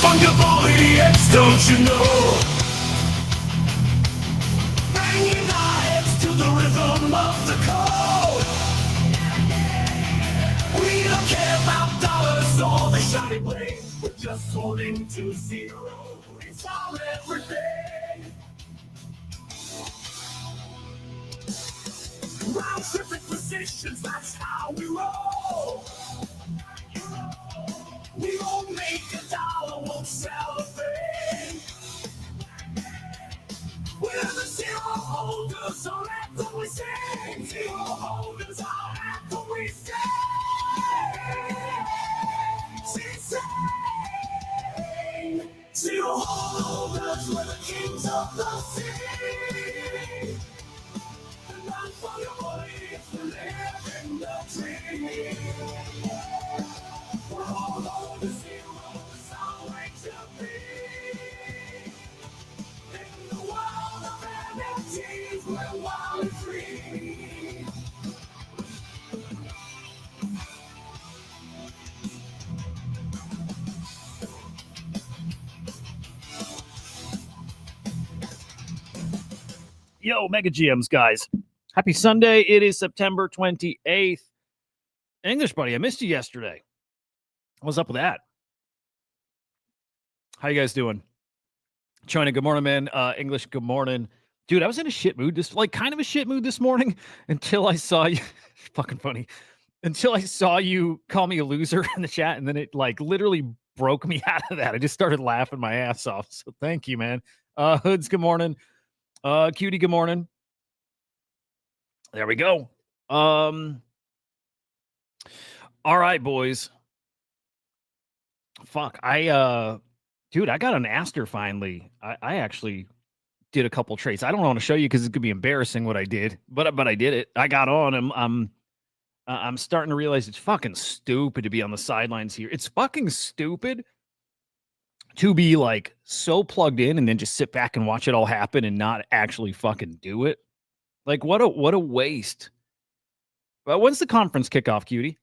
non-fungible idiots, don't you know? Banging our heads to the rhythm of the code. We don't care about dollars or the shiny blade. We're just holding to zero. It's our everything. Round tripping positions, that's how we roll. We won't make a dollar, won't sell a thing. We're the zero holders, so that's what we say. Zero holders, all that's what we say. Zero holders, we're the kings of the sea. And I'm for your body to live in the tree. We're all over the zeros, our way to be. In the world of NFTs, we're wild and free. Yo, Mega GMs, guys. Happy Sunday. It is September 28th. English buddy, I missed you yesterday. What's up with that? How you guys doing? China, good morning, man. English, good morning. Dude, I was in a shit mood, kind of a shit mood this morning until I saw you. Fucking funny. Until I saw you call me a loser in the chat, and then it literally broke me out of that. I just started laughing my ass off. So thank you, man. Hoods, good morning. Cutie, good morning. There we go. All right, boys. Fuck. Dude, I got an Aster finally. I actually did a couple trades. I don't want to show you because it could be embarrassing what I did, but I did it. I got on. I'm starting to realize it's fucking stupid to be on the sidelines here. It's fucking stupid to be so plugged in and then just sit back and watch it all happen and not actually fucking do it. What a waste. But when's the conference kickoff, cutie?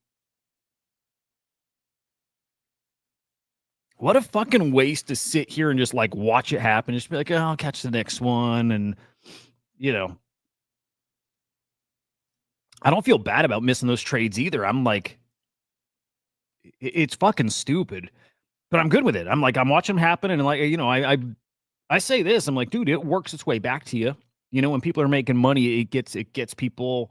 What a fucking waste to sit here and just watch it happen. Just be like, oh, I'll catch the next one. And, I don't feel bad about missing those trades either. I'm it's fucking stupid, but I'm good with it. I'm watching them happen. And I say this, I'm like, dude, it works its way back to you. When people are making money, it gets people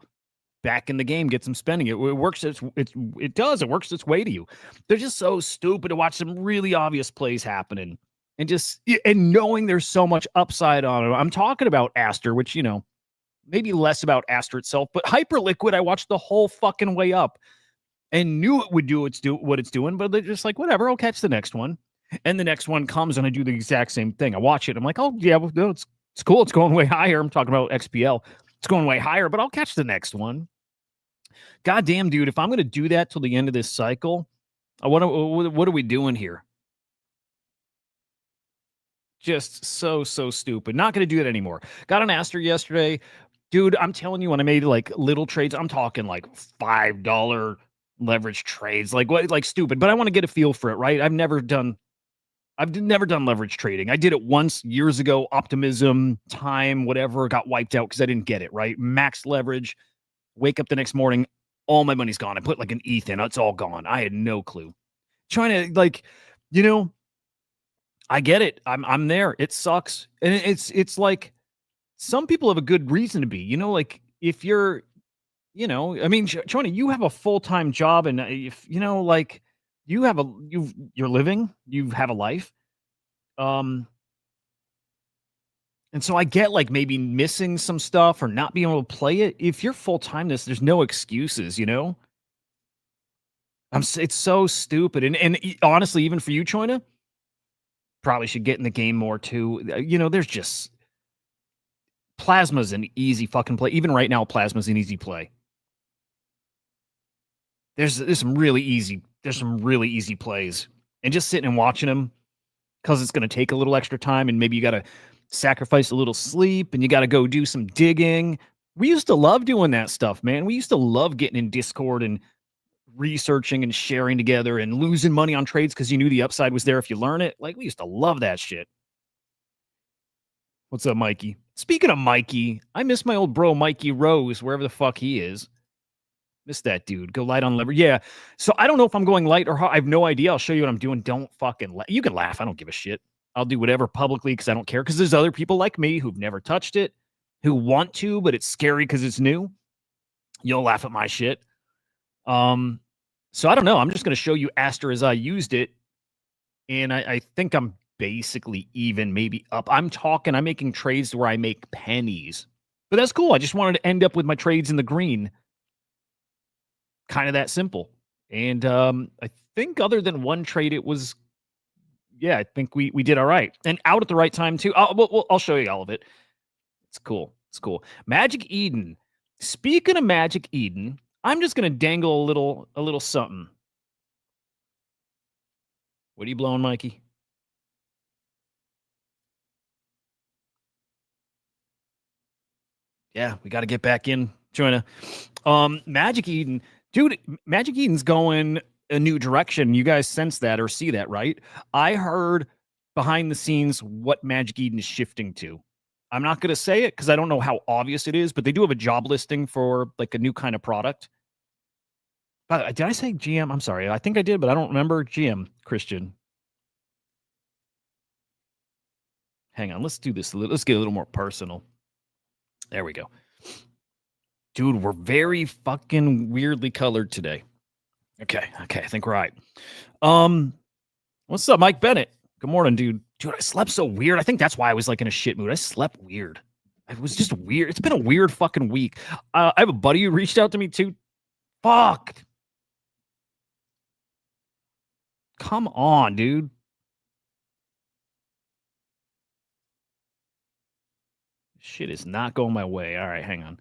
back in the game, gets them spending it. It works. It does. It works its way to you. They're just so stupid to watch some really obvious plays happening and knowing there's so much upside on it. I'm talking about Aster, which, maybe less about Aster itself, but Hyperliquid, I watched the whole fucking way up and knew it would do what it's doing, but they're just whatever, I'll catch the next one. And the next one comes and I do the exact same thing. I watch it. I'm like, oh yeah, well, no, it's cool. It's going way higher. I'm talking about XPL. It's going way higher, but I'll catch the next one. God damn, dude, if I'm going to do that till the end of this cycle, what are we doing here? Just so stupid. Not going to do it anymore. Got an Aster yesterday. Dude, I'm telling you, when I made little trades, I'm talking $5 leverage trades, stupid, but I want to get a feel for it, right? I've never done leverage trading. I did it once years ago, optimism, time, whatever, got wiped out because I didn't get it, right? Max leverage, wake up the next morning, all my money's gone. I put an ETH in, it's all gone. I had no clue. Trying to I get it. I'm there. It sucks. And it's some people have a good reason to be, if you're, I mean, China, you have a full-time job and if, you're living, you have a life. And so I get maybe missing some stuff or not being able to play it. If you're full-time there's no excuses, it's so stupid. And honestly, even for you, China, probably should get in the game more too. There's just Plasma's an easy fucking play. Even right now, Plasma's an easy play. There's some really easy plays. And just sitting and watching them, because it's going to take a little extra time, and maybe you got to sacrifice a little sleep, and you got to go do some digging. We used to love doing that stuff, man. We used to love getting in Discord and researching and sharing together and losing money on trades because you knew the upside was there if you learn it. Like, we used to love that shit. What's up, Mikey? Speaking of Mikey, I miss my old bro, Mikey Rose, wherever the fuck he is. Miss that dude. Go light on lever. Yeah. So I don't know if I'm going light or hard. I have no idea. I'll show you what I'm doing. Don't fucking you can laugh. I don't give a shit. I'll do whatever publicly because I don't care. Because there's other people like me who've never touched it, who want to, but it's scary because it's new. You'll laugh at my shit. So I don't know. I'm just going to show you Aster as I used it. And I think I'm basically even, maybe up. I'm making trades where I make pennies. But that's cool. I just wanted to end up with my trades in the green. Kind of that simple. And I think other than one trade, it was, yeah, I think we did all right. And out at the right time, too. I'll show you all of it. It's cool. It's cool. Magic Eden. Speaking of Magic Eden, I'm just going to dangle a little something. What are you blowing, Mikey? Yeah, we got to get back in. Join Magic Eden. Dude, Magic Eden's going a new direction. You guys sense that or see that, right? I heard behind the scenes what Magic Eden is shifting to. I'm not going to say it because I don't know how obvious it is, but they do have a job listing for like a new kind of product. Did I say GM? I'm sorry. I think I did, but I don't remember. GM, Christian. Hang on. Let's do this. Let's get a little more personal. There we go. Dude, we're very fucking weirdly colored today. Okay, I think we're right. What's up, Mike Bennett? Good morning, dude. Dude, I slept so weird. I think that's why I was like in a shit mood. I slept weird. It was just weird. It's been a weird fucking week. I have a buddy who reached out to me too. Fuck. Come on, dude. Shit is not going my way. All right, hang on.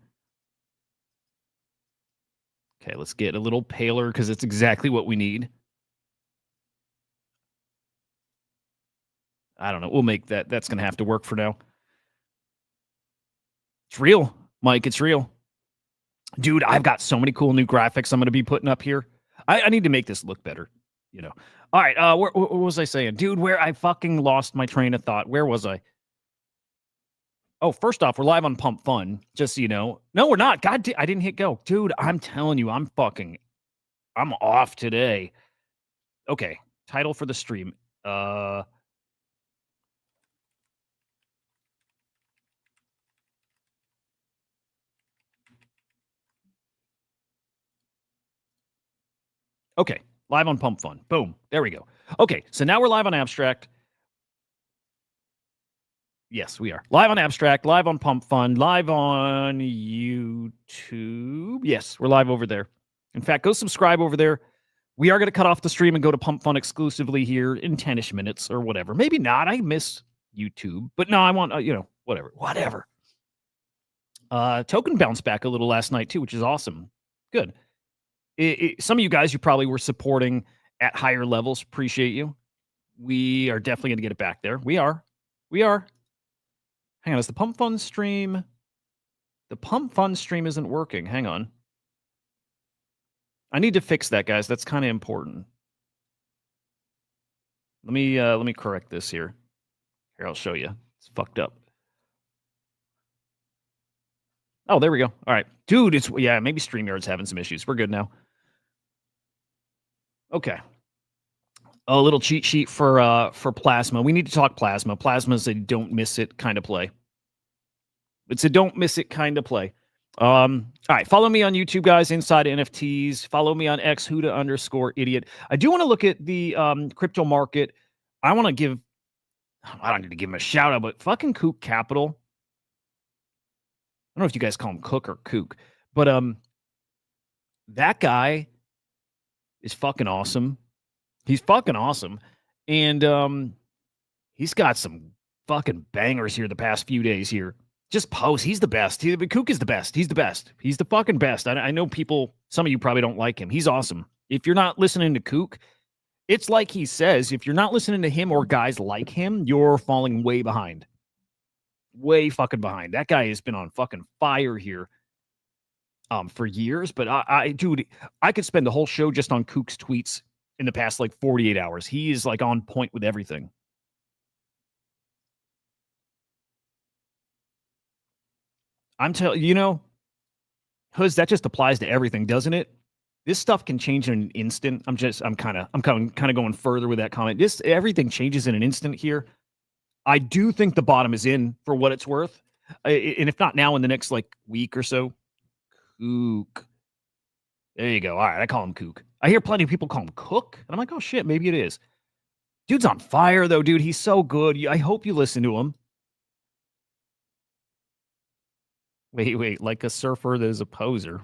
Okay, let's get a little paler because it's exactly what we need. I don't know. We'll make that. That's going to have to work for now. It's real, Mike. It's real. Dude, I've got so many cool new graphics I'm going to be putting up here. I need to make this look better, you know. All right, what was I saying? Dude, where I fucking lost my train of thought. Where was I? Oh, first off, we're live on PUMPFUN, just so you know. No, we're not. God, I didn't hit go. Dude, I'm telling you, I'm off today. Okay, title for the stream. Okay, live on PUMPFUN. Boom, there we go. Okay, so now we're live on Abstract. Yes, we are. Live on Abstract, live on PUMPFUN, live on YouTube. Yes, we're live over there. In fact, go subscribe over there. We are going to cut off the stream and go to PUMPFUN exclusively here in 10-ish minutes or whatever. Maybe not. I miss YouTube. But no, I want, whatever. Token bounced back a little last night too, which is awesome. Good. Some of you guys, you probably were supporting at higher levels. Appreciate you. We are definitely going to get it back there. We are. Hang on, is the PUMPFUN stream? The PUMPFUN stream isn't working. Hang on. I need to fix that, guys. That's kind of important. Let me correct this here. Here, I'll show you. It's fucked up. Oh, there we go. All right. Dude, maybe StreamYard's having some issues. We're good now. Okay. A little cheat sheet for Plasma. We need to talk Plasma. Plasma is a don't miss it kind of play. It's a don't miss it kind of play. All right, follow me on YouTube, guys, Inside NFTs. Follow me on X, HUDAH_idiot. I do want to look at the crypto market. I don't need to give him a shout out, but fucking Kook Capital. I don't know if you guys call him Cook or Kook, but that guy is fucking awesome. He's fucking awesome. And he's got some fucking bangers here the past few days here. Just post. He's the best. Kook is the best. He's the best. He's the fucking best. I know some of you probably don't like him. He's awesome. If you're not listening to Kook, it's like he says, if you're not listening to him or guys like him, you're falling way behind. Way fucking behind. That guy has been on fucking fire here. for years. But dude, I could spend the whole show just on Kook's tweets in the past like 48 hours. He is like on point with everything. I'm telling you, know, Huz, that just applies to everything, doesn't it? This stuff can change in an instant. I'm kind of going further with that comment. Everything changes in an instant here. I do think the bottom is in for what it's worth. And if not now, in the next like week or so. Kook. There you go. All right, I call him Kook. I hear plenty of people call him Cook, and I'm like, oh shit, maybe it is. Dude's on fire though, dude. He's so good. I hope you listen to him. Wait, like a surfer that is a poser.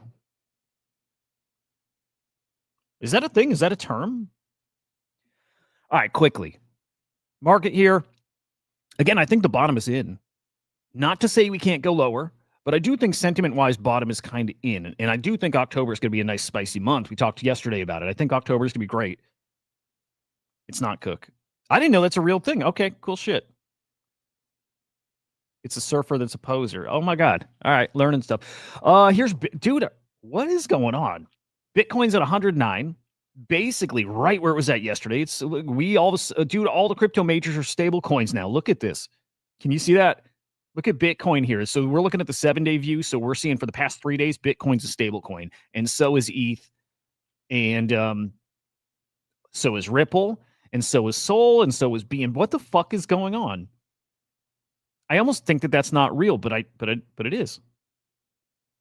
Is that a thing? Is that a term? All right, quickly. Market here. Again, I think the bottom is in. Not to say we can't go lower, but I do think sentiment-wise, bottom is kind of in. And I do think October is going to be a nice, spicy month. We talked yesterday about it. I think October is going to be great. It's not Cook. I didn't know that's a real thing. Okay, cool shit. It's a surfer that's a poser. Oh my God. All right, learning stuff. Dude, what is going on? Bitcoin's at 109, basically right where it was at yesterday. All the crypto majors are stable coins now. Look at this. Can you see that? Look at Bitcoin here. So we're looking at the 7-day view. So we're seeing for the past 3 days, Bitcoin's a stable coin, and so is ETH, and so is Ripple, and so is Sol, and so is BN. What the fuck is going on? I almost think that that's not real, but it is.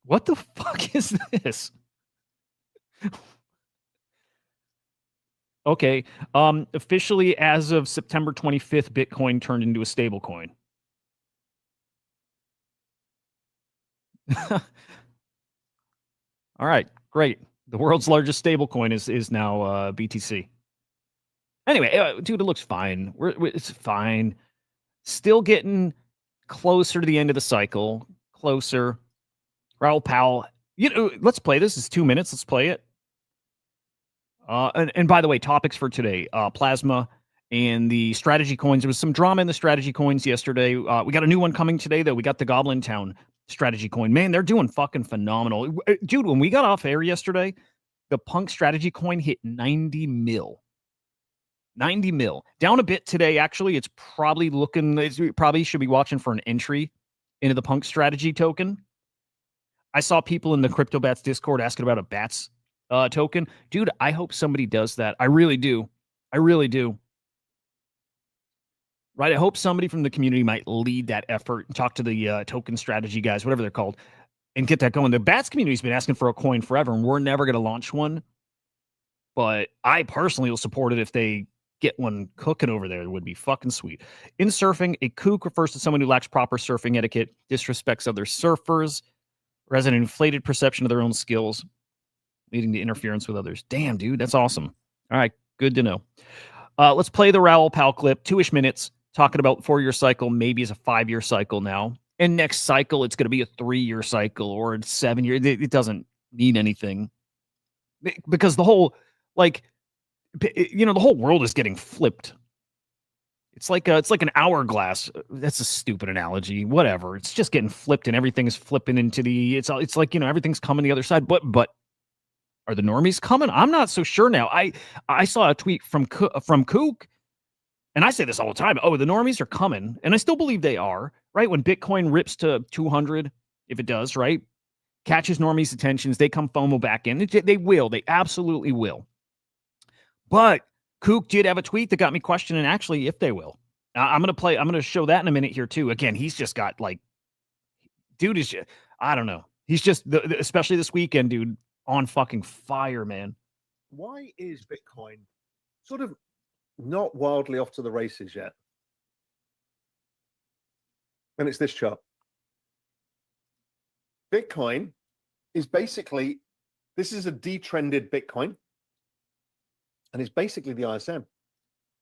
What the fuck is this? Okay. Officially, as of September 25th, Bitcoin turned into a stable coin. All right, great. The world's largest stable coin is now BTC. Anyway, dude, it looks fine. It's fine. Still getting closer to the end of the cycle. Closer. Raoul Powell. Let's play this. It's 2 minutes. Let's play it. And by the way, topics for today: plasma and the strategy coins. There was some drama in the strategy coins yesterday. We got a new one coming today, though. We got the Goblin Town strategy coin. Man, they're doing fucking phenomenal, dude. When we got off air yesterday, the Punk strategy coin hit 90 mil. 90 mil. Down a bit today, actually. It's probably probably should be watching for an entry into the Punk strategy token. I saw people in the Crypto Bats Discord asking about a Bats token. Dude, I hope somebody does that. I really do. I really do. Right? I hope somebody from the community might lead that effort and talk to the token strategy guys, whatever they're called, and get that going. The Bats community's been asking for a coin forever, and we're never going to launch one. But I personally will support it if they get one cooking over there. It would be fucking sweet. In surfing, a kook refers to someone who lacks proper surfing etiquette, disrespects other surfers, or has an inflated perception of their own skills, leading to interference with others. Damn, dude, that's awesome. All right, good to know. Let's play the Raoul Pal clip, 2-ish minutes, talking about 4-year cycle, maybe it's a 5-year cycle now. And next cycle, it's going to be a 3-year cycle or a 7-year. It doesn't mean anything. Because the whole, the whole world is getting flipped. It's like an hourglass. That's a stupid analogy. Whatever. It's just getting flipped, and everything is flipping into the. It's like everything's coming the other side. But are the normies coming? I'm not so sure now. I saw a tweet from Kook, and I say this all the time. Oh, the normies are coming, and I still believe they are. Right when Bitcoin rips to 200, if it does, right, catches normies' attentions, they come FOMO back in. They will. They absolutely will. But Kook did have a tweet that got me questioning actually if they will. I'm going to show that in a minute here too. Again, he's just got dude is just, I don't know. He's just, especially this weekend, dude, on fucking fire, man. Why is Bitcoin sort of not wildly off to the races yet? And it's this chart. Bitcoin is basically, this is a detrended Bitcoin. And it's basically the ISM,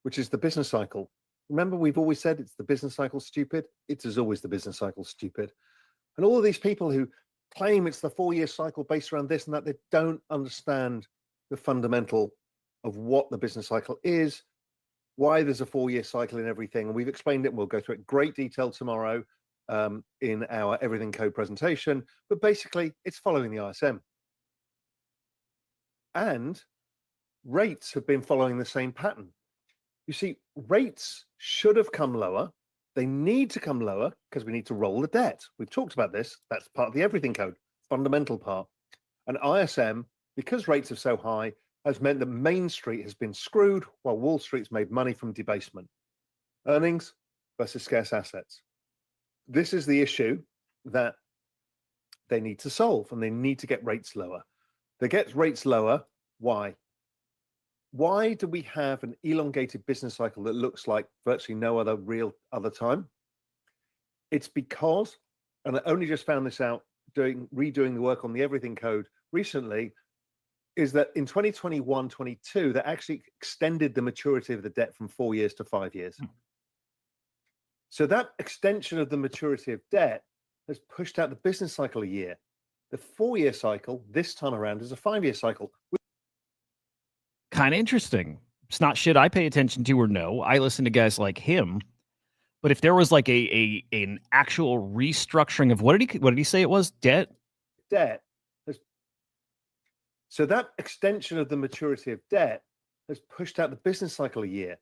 which is the business cycle. Remember, we've always said it's the business cycle stupid. It is always the business cycle stupid. And all of these people who claim it's the 4-year cycle based around this and that, they don't understand the fundamental of what the business cycle is, why there's a 4-year cycle and everything. And we've explained it. We'll go through it in great detail tomorrow. in our Everything Code presentation, but basically it's following the ISM. And rates have been following the same pattern. You see, rates should have come lower. They need to come lower because we need to roll the debt. We've talked about this. That's part of the Everything Code, fundamental part. And ISM, because rates are so high, has meant that Main Street has been screwed while Wall Street's made money from debasement. Earnings versus scarce assets. This is the issue that they need to solve, and they need to get rates lower. They get rates lower. Why? Why do we have an elongated business cycle that looks like virtually no other real other time? It's because, and I only just found this out redoing the work on the Everything Code recently, is that in 2021-22, they actually extended the maturity of the debt from 4 years to 5 years. So that extension of the maturity of debt has pushed out the business cycle a year. The 4-year cycle this time around is a 5-year cycle. Kind of interesting. It's not shit I pay attention to or know. I listen to guys like him. But if there was like an actual restructuring of what did he say it was? Debt? So that extension of the maturity of debt has pushed out the business cycle a year.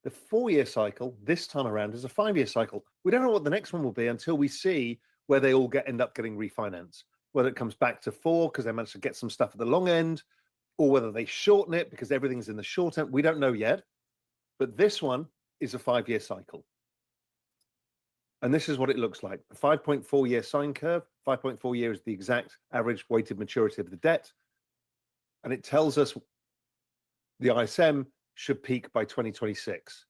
The 4-year cycle this time around is a 5-year cycle. We don't know what the next one will be until we see where they all end up getting refinanced. Whether it comes back to 4 because they managed to get some stuff at the long end, or whether they shorten it because everything's in the short end. We don't know yet. But this one is a 5-year cycle. And this is what it looks like. A 5.4-year sine curve. 5.4 years is the exact average weighted maturity of the debt. And it tells us the ISM should peak by 2026.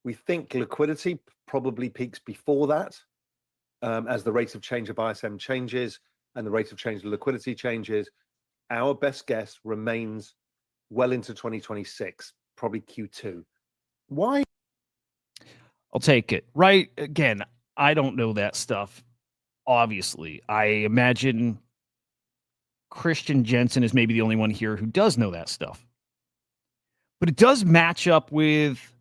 We think liquidity probably peaks before that, as the rate of change of ISM changes and the rate of change of liquidity changes. Our best guess remains well into 2026, probably Q2. Why? I'll take it. Right. Again, I don't know that stuff. Obviously, I imagine Christian Jensen is maybe the only one here who does know that stuff. But it does match up with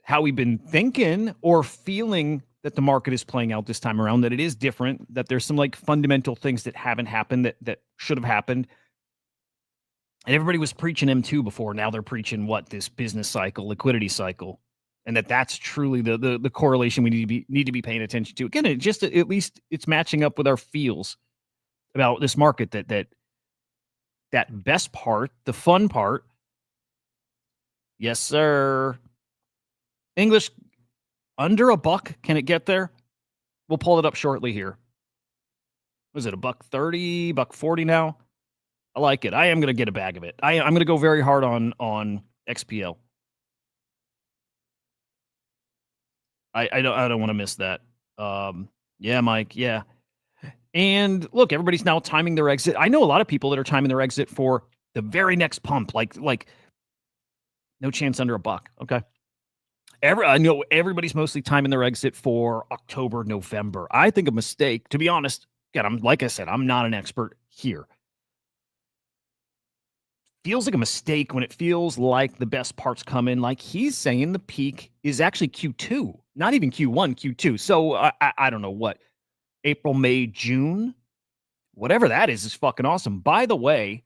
how we've been thinking or feeling that the market is playing out this time around, that it is different, that there's some like fundamental things that haven't happened that should have happened. And everybody was preaching M2 before. Now they're preaching what? This business cycle, liquidity cycle. And that's truly the correlation we need to be paying attention to. Again, at least it's matching up with our feels about this market, that best part, the fun part. Yes, sir. English under $1. Can it get there? We'll pull it up shortly here. Was it $1.30, $1.40 now? I like it. I am going to get a bag of it. I'm going to go very hard on XPL. I don't want to miss that. Yeah, Mike. Yeah. And look, everybody's now timing their exit. I know a lot of people that are timing their exit for the very next pump, like no chance under $1. Okay. I know everybody's mostly timing their exit for October, November. I think a mistake, to be honest. Again, like I said, I'm not an expert here. Feels like a mistake when it feels like the best parts come in. Like he's saying the peak is actually Q2, not even Q1, Q2. So I don't know what. April, May, June, whatever that is fucking awesome. By the way,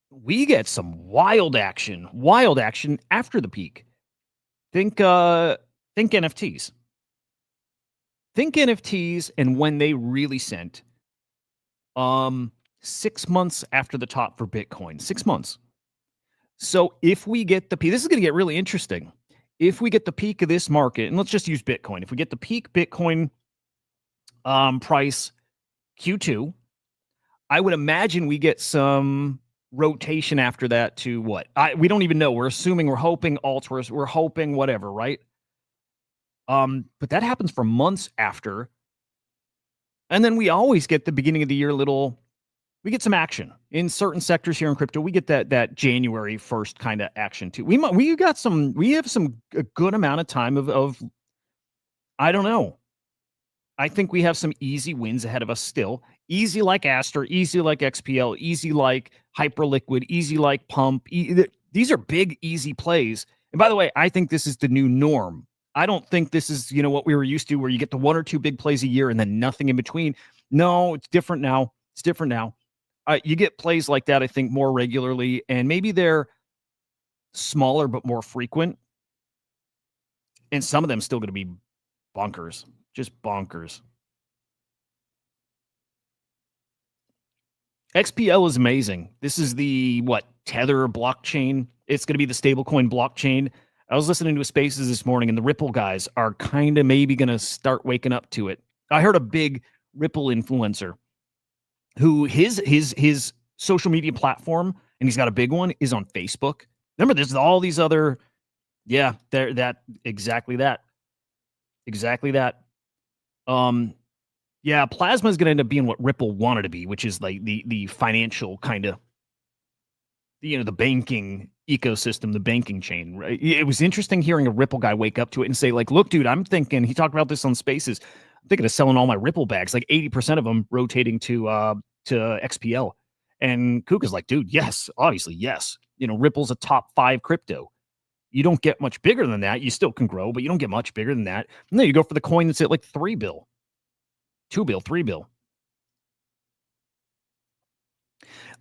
we get some wild action after the peak. Think NFTs. Think NFTs and when they really sent. 6 months after the top for Bitcoin. 6 months. So if we get the peak, this is going to get really interesting. If we get the peak of this market, and let's just use Bitcoin. If we get the peak Bitcoin price Q2, I would imagine we get some rotation after that to what? We don't even know. We're assuming, we're hoping alts, we're hoping whatever, right? But that happens for months after. And then we always get the beginning of the year we get some action in certain sectors here in crypto. We get that January 1st kind of action too. We have a good amount of time of I don't know. I think we have some easy wins ahead of us still. Easy like Aster, easy like XPL, easy like Hyperliquid, easy like Pump. These are big, easy plays. And by the way, I think this is the new norm. I don't think this is, what we were used to, where you get the 1 or 2 big plays a year and then nothing in between. No, it's different now. It's different now. You get plays like that, I think, more regularly, and maybe they're smaller but more frequent. And some of them still going to be bonkers, just bonkers. XPL is amazing. This is the Tether blockchain. It's going to be the stablecoin blockchain. I was listening to a Spaces this morning, and the Ripple guys are kind of maybe going to start waking up to it. I heard a big Ripple influencer who his social media platform, and he's got a big one, is on Facebook. Remember, there's all these other, exactly that. Yeah, Plasma is going to end up being what Ripple wanted to be, which is like the financial kind of, the banking ecosystem, the banking chain. Right? It was interesting hearing a Ripple guy wake up to it and say, like, look, dude, I'm thinking, he talked about this on Spaces, I'm thinking of selling all my Ripple bags, like 80% of them rotating to XPL. And Kook is like, dude, yes, obviously, yes. Ripple's a top 5 crypto. You don't get much bigger than that. You still can grow, but you don't get much bigger than that. And then you go for the coin that's at like 3 bill. 2 bill, 3 bill.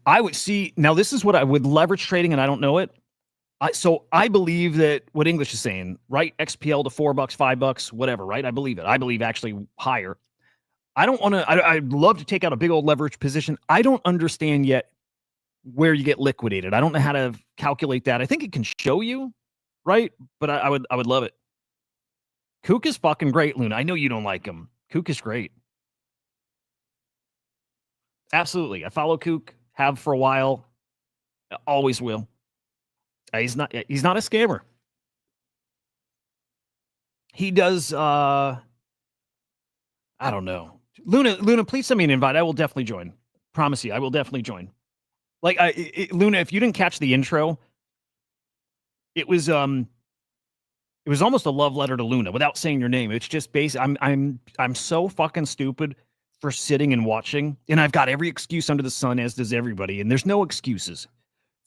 I would see, now this is what I would leverage trading, and I don't know it. So I believe that what English is saying, right? XPL to $4, $5, whatever, right? I believe it. I believe actually higher. I don't want to, I'd love to take out a big old leverage position. I don't understand yet where you get liquidated. I don't know how to calculate that. I think it can show you, right? But I would love it. Kook is fucking great, Luna. I know you don't like him. Kook is great. Absolutely. I follow Kook, have for a while, always will. He's not a scammer. He does I don't know. Luna, please send me an invite. I will definitely join. Promise you, I will definitely join. Like Luna, if you didn't catch the intro, it was almost a love letter to Luna without saying your name. It's just I'm so fucking stupid for sitting and watching, and I've got every excuse under the sun, as does everybody, and there's no excuses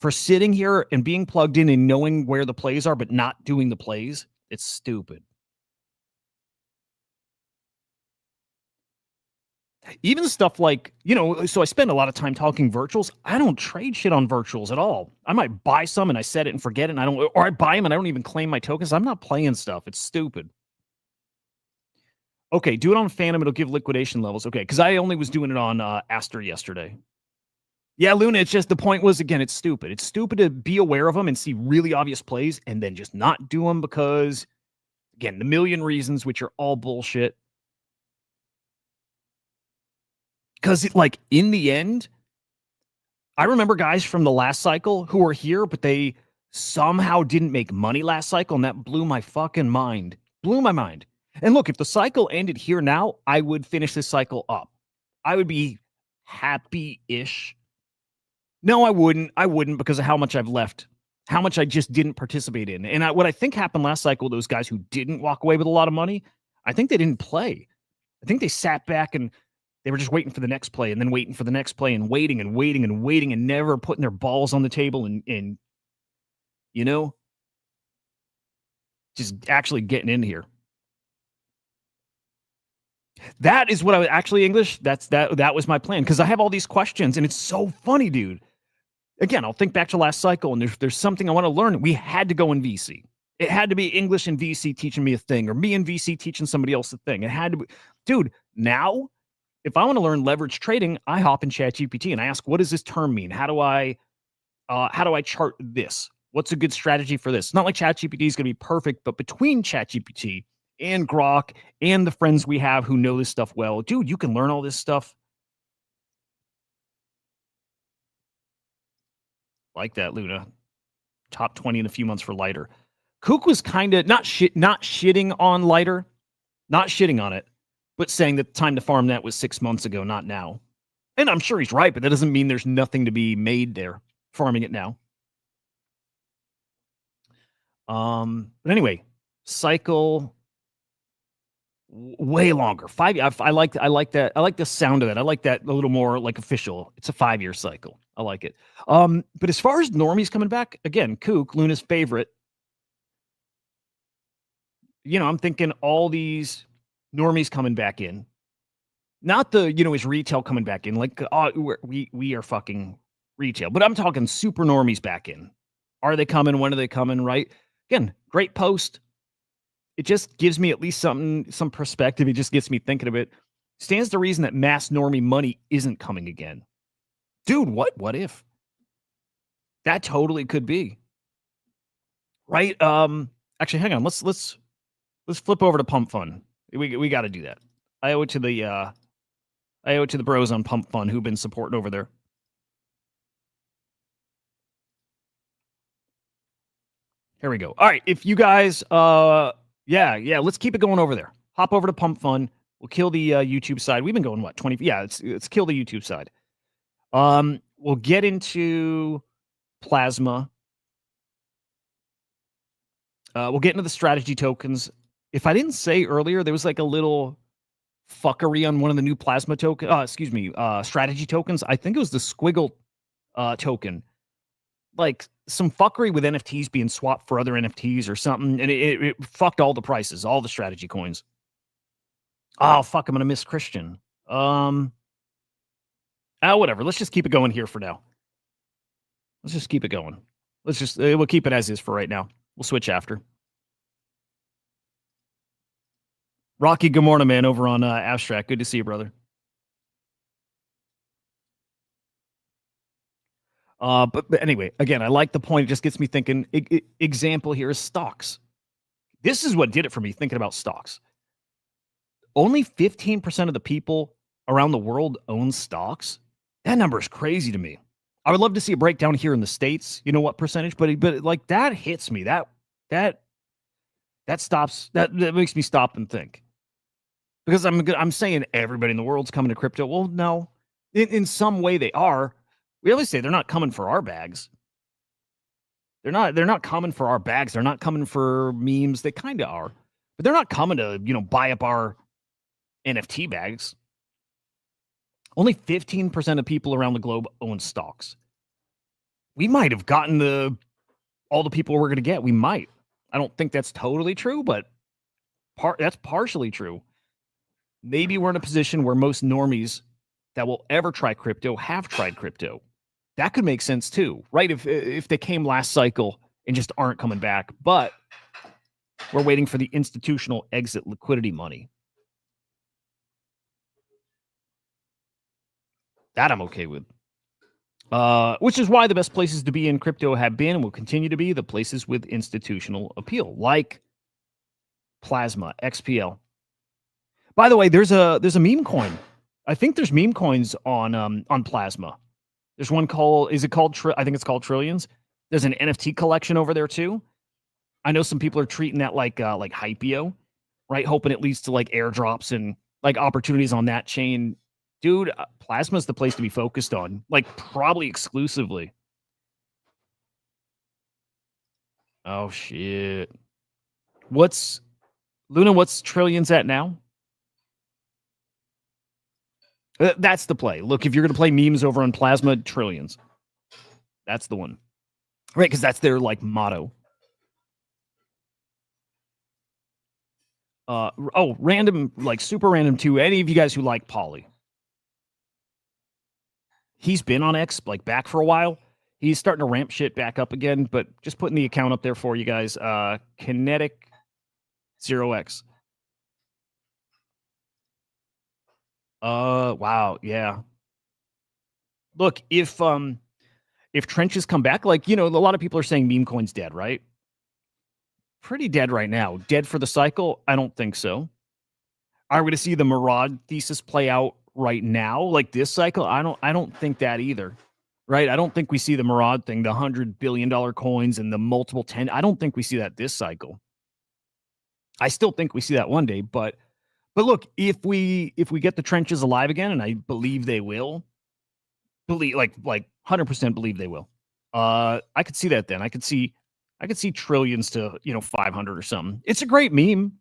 for sitting here and being plugged in and knowing where the plays are but not doing the plays. It's stupid. Even stuff like, so I spend a lot of time talking virtuals. I don't trade shit on virtuals at all. I might buy some and I set it and forget it, and I buy them and I don't even claim my tokens. I'm not playing stuff. It's stupid. Okay, do it on Phantom. It'll give liquidation levels. Okay, because I only was doing it on Aster yesterday. Yeah, Luna, it's just, the point was, again, it's stupid. It's stupid to be aware of them and see really obvious plays and then just not do them because, again, the million reasons, which are all bullshit. Because, like, in the end, I remember guys from the last cycle who were here, but they somehow didn't make money last cycle, and that blew my fucking mind. Blew my mind. And look, if the cycle ended here now, I would finish this cycle up. I would be happy-ish. No, I wouldn't. I wouldn't, because of how much I've left, how much I just didn't participate in. And what I think happened last cycle, those guys who didn't walk away with a lot of money, I think they didn't play. I think they sat back and they were just waiting for the next play and then waiting for the next play and waiting and waiting and waiting and never putting their balls on the table and just actually getting in here. That is what I was actually, English. That was my plan, because I have all these questions and it's so funny, dude. Again, I'll think back to last cycle and there's something I want to learn. We had to go in VC. It had to be English and VC teaching me a thing, or me and VC teaching somebody else a thing. It had to be, dude. Now, if I want to learn leverage trading, I hop in ChatGPT and I ask, what does this term mean? How do I chart this? What's a good strategy for this? It's not like ChatGPT is going to be perfect, but between ChatGPT and Grok and the friends we have who know this stuff well, dude, you can learn all this stuff. Like that, Luna. Top 20 in a few months for Lighter. Kook was kind of not shitting on Lighter, not shitting on it, but saying that the time to farm that was 6 months ago, not now. And I'm sure he's right, but that doesn't mean there's nothing to be made there farming it now. But anyway, cycle way longer. 5 years. I like that. I like the sound of that. I like that a little more like official. It's a 5-year cycle. I like it. But as far as normies coming back, again, Kook, Luna's favorite. I'm thinking all these normies coming back in. Not the, is retail coming back in. Like, we are fucking retail. But I'm talking super normies back in. Are they coming? When are they coming? Right? Again, great post. It just gives me at least some perspective. It just gets me thinking of it. Stands to reason that mass normie money isn't coming again. Dude, what if? That totally could be. Right? Actually, hang on. Let's flip over to PUMPFUN. We got to do that. I owe it to the bros on PUMPFUN who've been supporting over there. Here we go. All right, if you guys yeah, let's keep it going over there. Hop over to PUMPFUN. We'll kill the YouTube side. We've been going what, 20? Yeah, let's kill the YouTube side. We'll get into Plasma. We'll get into the strategy tokens. If I didn't say earlier, there was like a little fuckery on one of the new Plasma token. Strategy tokens. I think it was the Squiggle token. Like some fuckery with NFTs being swapped for other NFTs or something, and it fucked all the prices, all the strategy coins. Oh fuck, I'm gonna miss Christian. Whatever. Let's just keep it going here for now. Let's just keep it going. We'll keep it as is for right now. We'll switch after. Rocky, good morning, man, over on Abstract. Good to see you, brother. But anyway, again, I like the point. It just gets me thinking. Example here is stocks. This is what did it for me, thinking about stocks. Only 15% of the people around the world own stocks. That number is crazy to me. I would love to see a breakdown here in the States. You know what percentage? But like that hits me. That stops. That makes me stop and think. Because I'm saying everybody in the world's coming to crypto. Well, no, in some way they are. We always say they're not coming for our bags. They're not coming for our bags. They're not coming for memes. They kind of are, but they're not coming to buy up our NFT bags. Only 15% of people around the globe own stocks. We might have gotten all the people we're going to get. We might. I don't think that's totally true, but that's partially true. Maybe we're in a position where most normies that will ever try crypto have tried crypto. That could make sense too, right? If they came last cycle and just aren't coming back, but we're waiting for the institutional exit liquidity money. That I'm okay with. Which is why the best places to be in crypto have been and will continue to be the places with institutional appeal, like Plasma, XPL. By the way, there's a meme coin. I think there's meme coins on Plasma. There's one called, I think it's called Trillions. There's an NFT collection over there too. I know some people are treating that like Hypeo, right? Hoping it leads to like airdrops and like opportunities on that chain. Dude, Plasma is the place to be focused on, like probably exclusively. Oh shit. What's Trillions at now? That's the play. Look, if you're going to play memes over on Plasma, Trillions. That's the one. Right, because that's their, like, motto. Random, like, super random, too. Any of you guys who like Polly. He's been on X, like, back for a while. He's starting to ramp shit back up again, but just putting the account up there for you guys. Kinetic 0x. Wow, yeah. Look, if trenches come back, like, a lot of people are saying meme coin's dead, right? Pretty dead right now. Dead for the cycle? I don't think so. Are we to see the Murad thesis play out right now, like this cycle? I don't think that either, right? I don't think we see the Murad thing, the $100 billion coins and the multiple 10. I don't think we see that this cycle. I still think we see that one day, but look, if we get the trenches alive again, and I believe they will, like 100% believe they will. I could see that then. I could see Trillions to 500 or something. It's a great meme.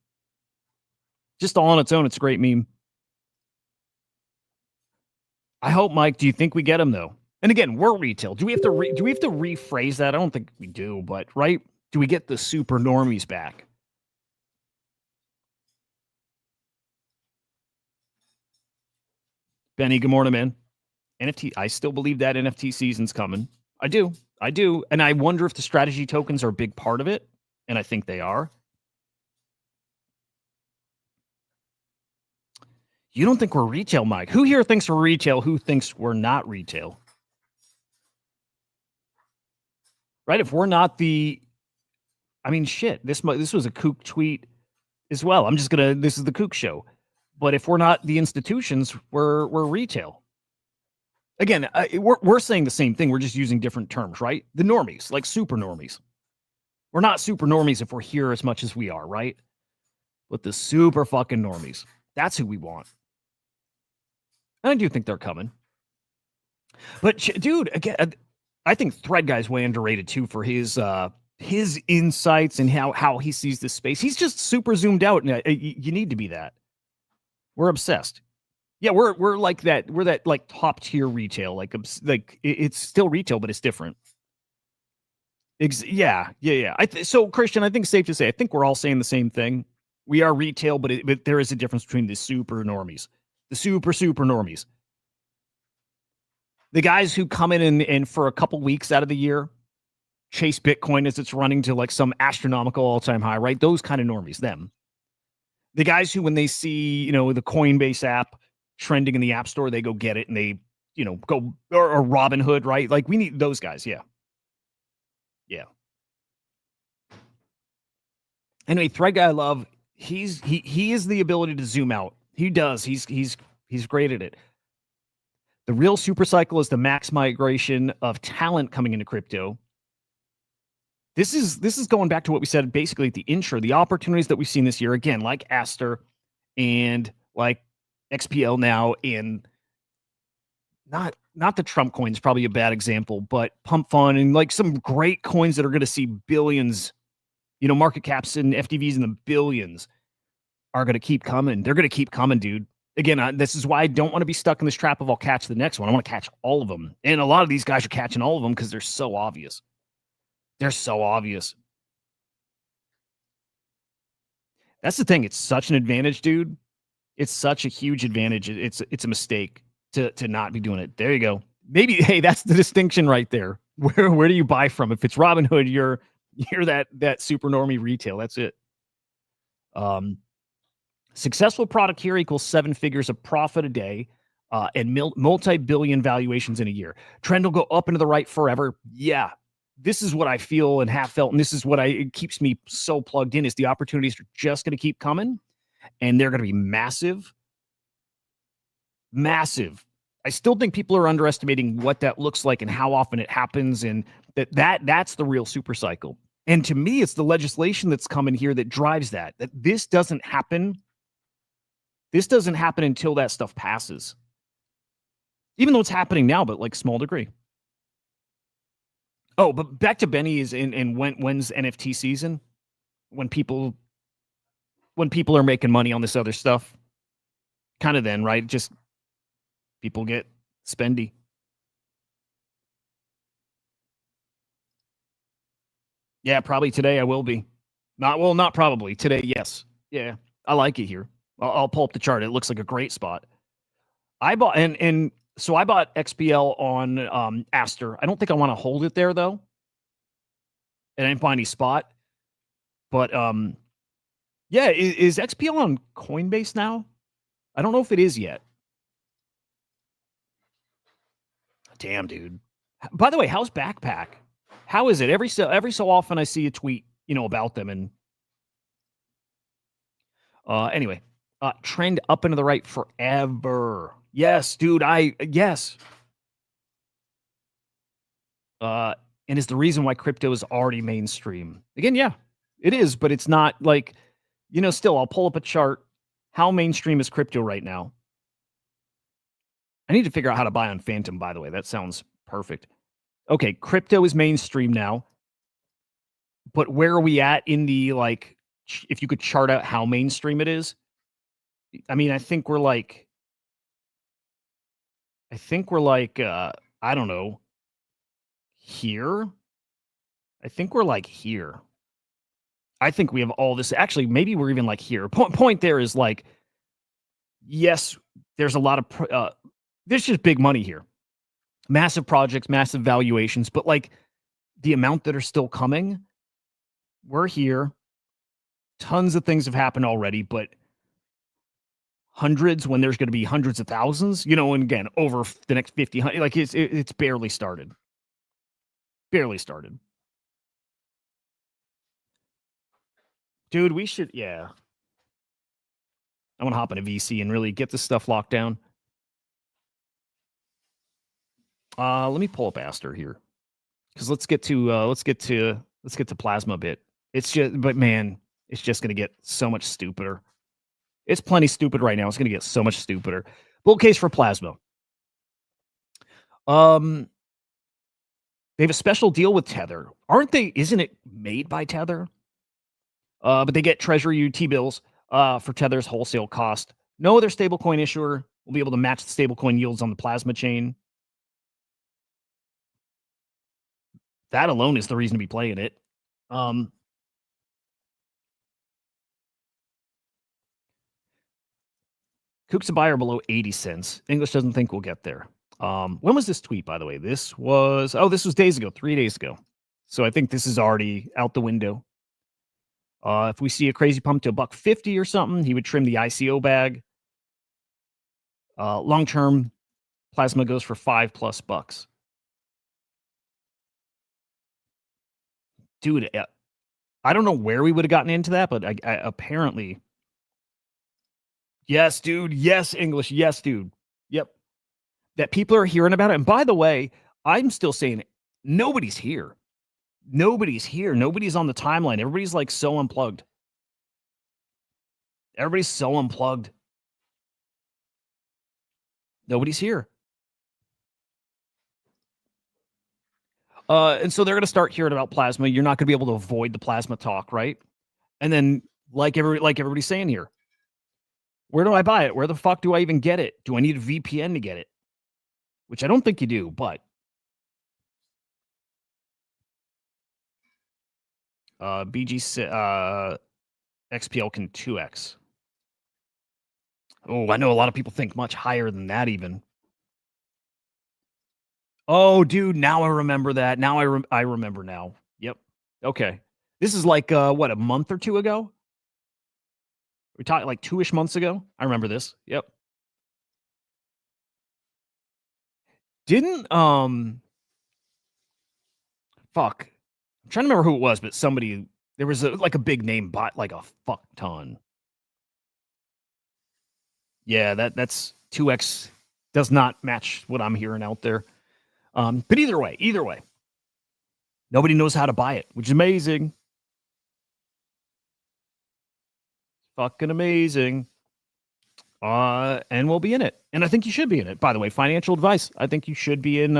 Just all on its own, it's a great meme. I hope, Mike. Do you think we get them though? And again, we're retail. Do we have to rephrase that? I don't think we do, but right? Do we get the super normies back? Benny, good morning, man. NFT, I still believe that NFT season's coming. I do. And I wonder if the strategy tokens are a big part of it. And I think they are. You don't think we're retail, Mike? Who here thinks we're retail? Who thinks we're not retail? Right? If we're not the, I mean, shit, this was a kook tweet as well. This is the kook show. But if we're not the institutions, we're retail. Again, we're saying the same thing. We're just using different terms, right? The normies, like super normies. We're not super normies if we're here as much as we are, right? But the super fucking normies, that's who we want. And I do think they're coming. But dude, again, I think Thread Guy's way underrated too for his insights and how he sees this space. He's just super zoomed out, and you need to be that. We're obsessed. Yeah, we're like that. We're that like top tier retail. Like it's still retail, but it's different. Yeah. So Christian, I think it's safe to say I think we're all saying the same thing. We are retail, but there is a difference between the super normies, the super normies, the guys who come in and for a couple weeks out of the year chase Bitcoin as it's running to like some astronomical all-time high, right? Those kind of normies, them. The guys who, when they see, the Coinbase app trending in the App Store, they go get it and they, go, or Robinhood, right? Like we need those guys. Yeah. Anyway, Thread Guy I love, he is the ability to zoom out. He does. He's great at it. The real super cycle is the max migration of talent coming into crypto. This is going back to what we said basically at the intro. The opportunities that we've seen this year, again, like Aster and like XPL now, and not the Trump coins, probably a bad example, but PUMPFUN and like some great coins that are going to see billions, market caps and FDVs in the billions are going to keep coming. They're going to keep coming, dude. Again, this is why I don't want to be stuck in this trap of I'll catch the next one. I want to catch all of them. And a lot of these guys are catching all of them because they're so obvious. They're so obvious. That's the thing. It's such an advantage, dude. It's such a huge advantage. It's a mistake to not be doing it. There you go. Maybe, hey, that's the distinction right there. Where do you buy from? If it's Robinhood, you're that super normie retail. That's it. Successful product here equals 7 figures of profit a day and multi-billion valuations in a year. Trend will go up into the right forever. Yeah, this is what I feel and have felt, and this is what it keeps me so plugged in, is the opportunities are just going to keep coming, and they're going to be massive. Massive. I still think people are underestimating what that looks like and how often it happens, and that's the real super cycle. And to me, it's the legislation that's coming here that drives that this doesn't happen. This doesn't happen until that stuff passes. Even though it's happening now, but like small degree. Oh, but back to Benny is when's NFT season? When people are making money on this other stuff. Kind of then, right? Just people get spendy. Yeah, probably today I will be. Not probably. Today, yes. Yeah, I like it here. I'll pull up the chart. It looks like a great spot. I bought so I bought XPL on Aster. I don't think I want to hold it there though. And I didn't find any spot. But yeah, is XPL on Coinbase now? I don't know if it is yet. Damn, dude. By the way, how's Backpack? How is it? Every so often I see a tweet, about them, and anyway. Trend up into the right forever. Yes, dude. Yes. And is the reason why crypto is already mainstream. Again, yeah, it is, but it's not like, still, I'll pull up a chart. How mainstream is crypto right now? I need to figure out how to buy on Phantom, by the way. That sounds perfect. Okay, crypto is mainstream now. But where are we at in the, like, if you could chart out how mainstream it is? I mean, I think we're like, I don't know, here. I think we're like here. I think we have all this. Actually, maybe we're even like here. Point there is like, yes, there's a lot of there's just big money here. Massive projects, massive valuations, but like the amount that are still coming, we're here. Tons of things have happened already, but hundreds when there's going to be hundreds of thousands, and again, over the next 50, like it's barely started. Barely started. Dude, we should, yeah. I want to hop in a VC and really get this stuff locked down. Let me pull up Aster here. Because let's get to Plasma a bit. It's just, but man, it's just going to get so much stupider. It's plenty stupid right now. It's going to get so much stupider. Bull case for Plasma. They have a special deal with Tether, aren't they? Isn't it made by Tether? But they get Treasury UT bills for Tether's wholesale cost. No other stablecoin issuer will be able to match the stablecoin yields on the Plasma chain. That alone is the reason to be playing it. Kooks a buyer below 80 cents. English doesn't think we'll get there. When was this tweet, by the way? This was days ago, 3 days ago. So I think this is already out the window. If we see a crazy pump to $1.50 or something, he would trim the ICO bag. Long term, Plasma goes for $5+ Dude, I don't know where we would have gotten into that, but I apparently. Yes, dude. Yes, English. Yes, dude. Yep. That people are hearing about it. And by the way, I'm still saying nobody's here. Nobody's here. Nobody's on the timeline. Everybody's like so unplugged. Everybody's so unplugged. Nobody's here. And so they're going to start hearing about Plasma. You're not going to be able to avoid the Plasma talk, right? And then, like everybody's saying here, where do I buy it? Where the fuck do I even get it? Do I need a VPN to get it? Which I don't think you do, but XPL can 2x. Oh, I know a lot of people think much higher than that even. Oh, dude, now I remember that. Now I remember now. Yep. Okay. This is like what, a month or two ago? We talked like 2-ish months ago. I remember this. Yep. Didn't fuck. I'm trying to remember who it was, but somebody, there was like a big name bought like a fuck ton. Yeah, that's 2x does not match what I'm hearing out there. But either way, nobody knows how to buy it, which is amazing. Fucking amazing. And we'll be in it. And I think you should be in it. By the way, financial advice. I think you should be in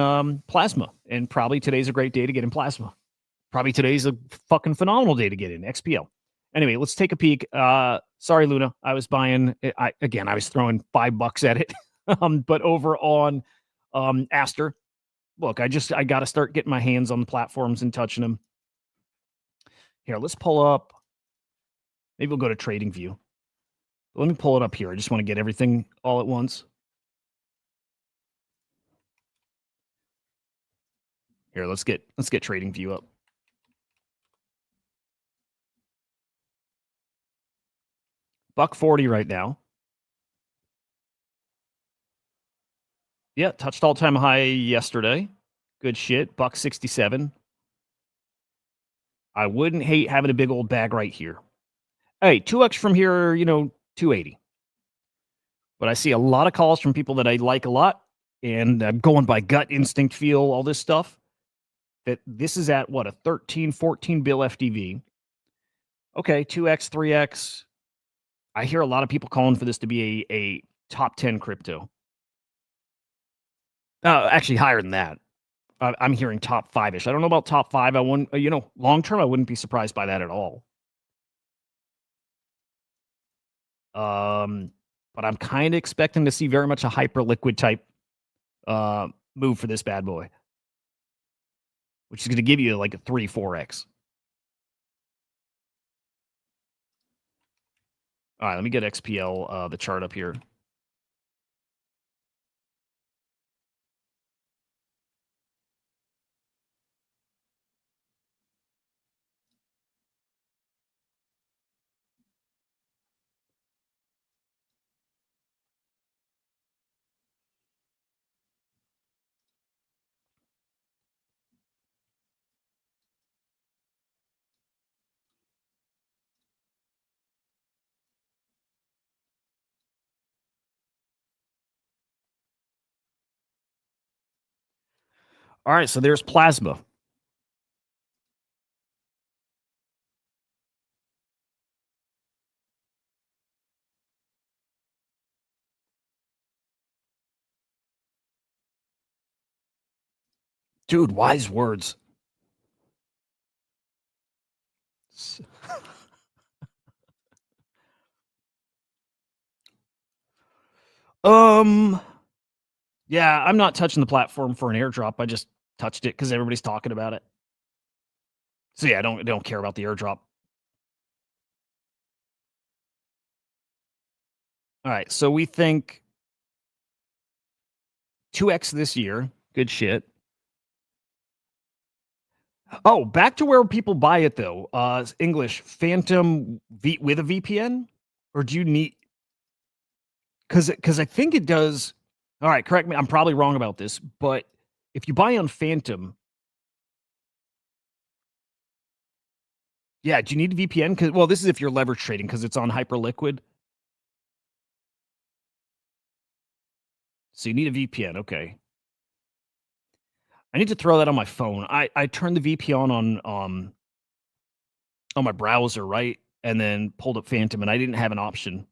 Plasma. And probably today's a great day to get in Plasma. Probably today's a fucking phenomenal day to get in XPL. Anyway, let's take a peek. Sorry, Luna. I was buying. I was throwing $5 at it. But over on Aster, look, I got to start getting my hands on the platforms and touching them. Here, let's pull up. Maybe we'll go to Trading View. Let me pull it up here. I just want to get everything all at once. Here, let's get Trading View up. $1.40 right now. Yeah, touched all-time high yesterday. Good shit. $1.67. I wouldn't hate having a big old bag right here. Hey, 2x from here, 280. But I see a lot of calls from people that I like a lot, and I'm going by gut instinct, feel, all this stuff, that this is at, what, a 13, 14 bill FDV. Okay, 2x, 3x. I hear a lot of people calling for this to be a top 10 crypto. Actually, higher than that. I'm hearing top 5-ish. I don't know about top 5. I wouldn't, long term, I wouldn't be surprised by that at all. But I'm kind of expecting to see very much a hyper liquid type move for this bad boy, which is going to give you like a 3, 4x. All right, let me get XPL, the chart up here. All right, so there's plasma. Dude, wise words. Yeah, I'm not touching the platform for an airdrop. I just touched it because everybody's talking about it. So yeah, I don't care about the airdrop. All right, so we think 2x this year. Good shit. Oh, back to where people buy it though. English Phantom with a VPN, or do you need? Because I think it does. All right, correct me. I'm probably wrong about this, but if you buy on Phantom, yeah, do you need a VPN? Because well, this is if you're leverage trading because it's on Hyperliquid. So you need a VPN. Okay. I need to throw that on my phone. I turned the VPN on my browser, right? And then pulled up Phantom and I didn't have an option.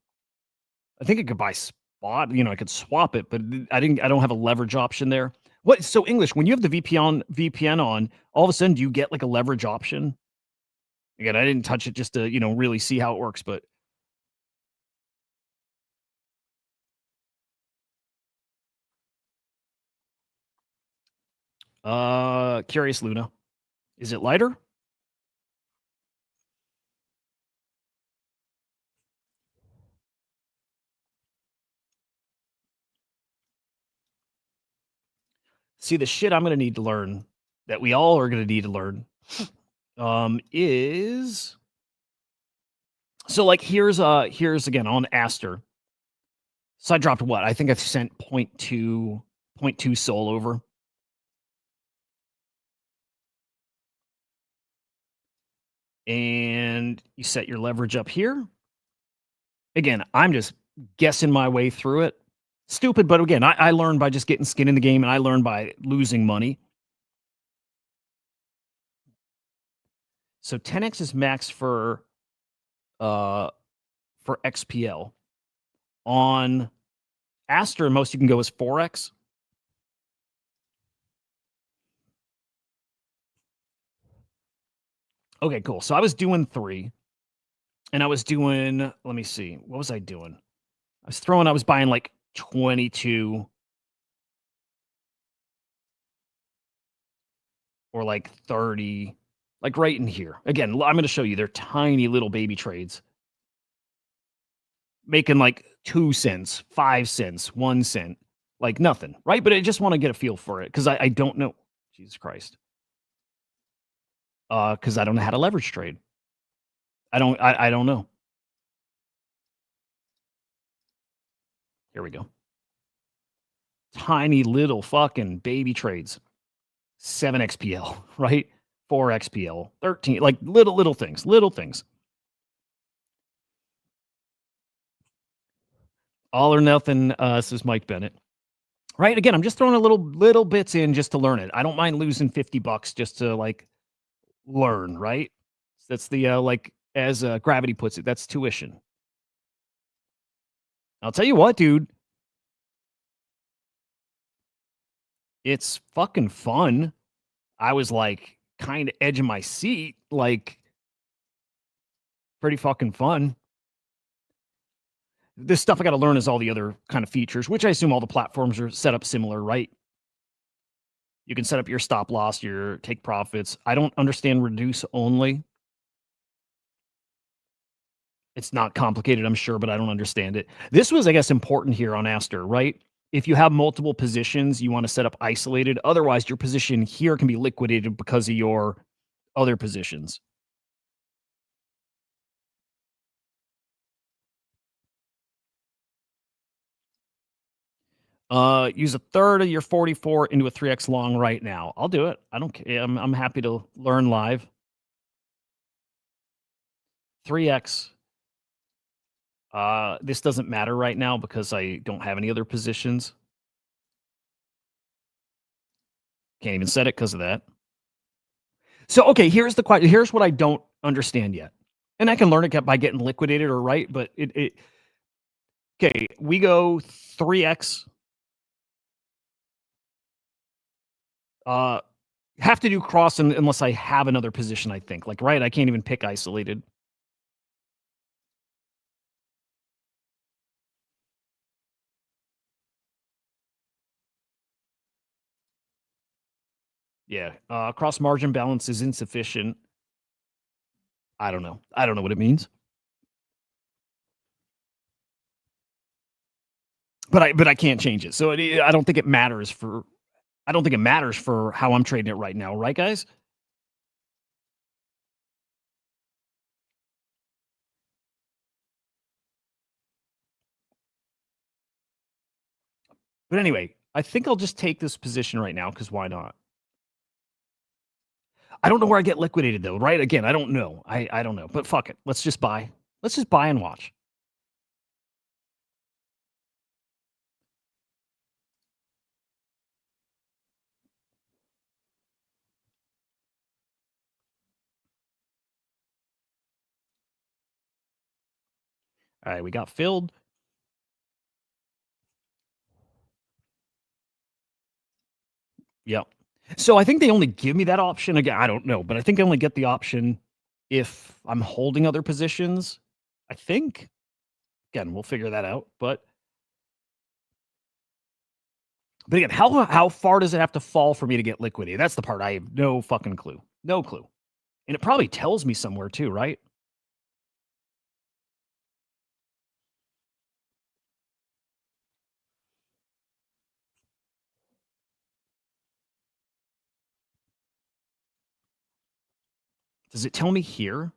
I think I could buy spot, I could swap it, but I don't have a leverage option there. What so English, when you have the VPN on, all of a sudden do you get like a leverage option? Again, I didn't touch it just to, really see how it works, but curious Luna. Is it lighter? See, the shit I'm gonna need to learn that we all are gonna need to learn is so like here's again on Aster. So I dropped what? I think I've sent 0.2 soul over. And you set your leverage up here. Again, I'm just guessing my way through it. Stupid, but again, I learned by just getting skin in the game and I learned by losing money. So 10x is max for XPL. On Aster, most you can go is 4x. Okay, cool. So I was doing 3. And I was doing, let me see, what was I doing? I was buying like 22 or like 30, like right in here. Again, I'm going to show you. They're tiny little baby trades. Making like 2 cents, 5 cents, 1 cent, like nothing, right? But I just want to get a feel for it because I don't know. Jesus Christ. Because I don't know how to leverage trade. I don't know. Here we go. Tiny little fucking baby trades. 7 XPL, right? 4 XPL, 13, like little things, little things. All or nothing, says Mike Bennett. Right? Again, I'm just throwing a little bits in just to learn it. I don't mind losing $50 just to like learn, right? That's the like as Gravity puts it, that's tuition. I'll tell you what, dude. It's fucking fun. I was like kind of edging my seat, like pretty fucking fun. This stuff I got to learn is all the other kind of features, which I assume all the platforms are set up similar, right? You can set up your stop loss, your take profits. I don't understand reduce only. It's not complicated, I'm sure, but I don't understand it. This was, I guess, important here on Aster, right? If you have multiple positions, you want to set up isolated. Otherwise, your position here can be liquidated because of your other positions. Use a third of your 44 into a 3x long right now. I'll do it. I don't care. I'm happy to learn live. 3x. This doesn't matter right now because I don't have any other positions. Can't even set it because of that. So, okay, here's the question. Here's what I don't understand yet. And I can learn it by getting liquidated or right, but okay, we go 3x. Have to do cross unless I have another position, I think. Like, right, I can't even pick isolated. Yeah. Cross margin balance is insufficient. I don't know. I don't know what it means. But I can't change it. So I don't think it matters for how I'm trading it right now, right, guys? But anyway, I think I'll just take this position right now because why not? I don't know where I get liquidated though, right? Again, I don't know. I don't know. But fuck it. Let's just buy. Let's just buy and watch. All right, we got filled. Yep. So I think they only give me that option. Again, I don't know, but I think I only get the option if I'm holding other positions. I think. Again, we'll figure that out. But again, how far does it have to fall for me to get liquidated? That's the part I have no fucking clue. No clue. And it probably tells me somewhere too, right? Does it tell me here?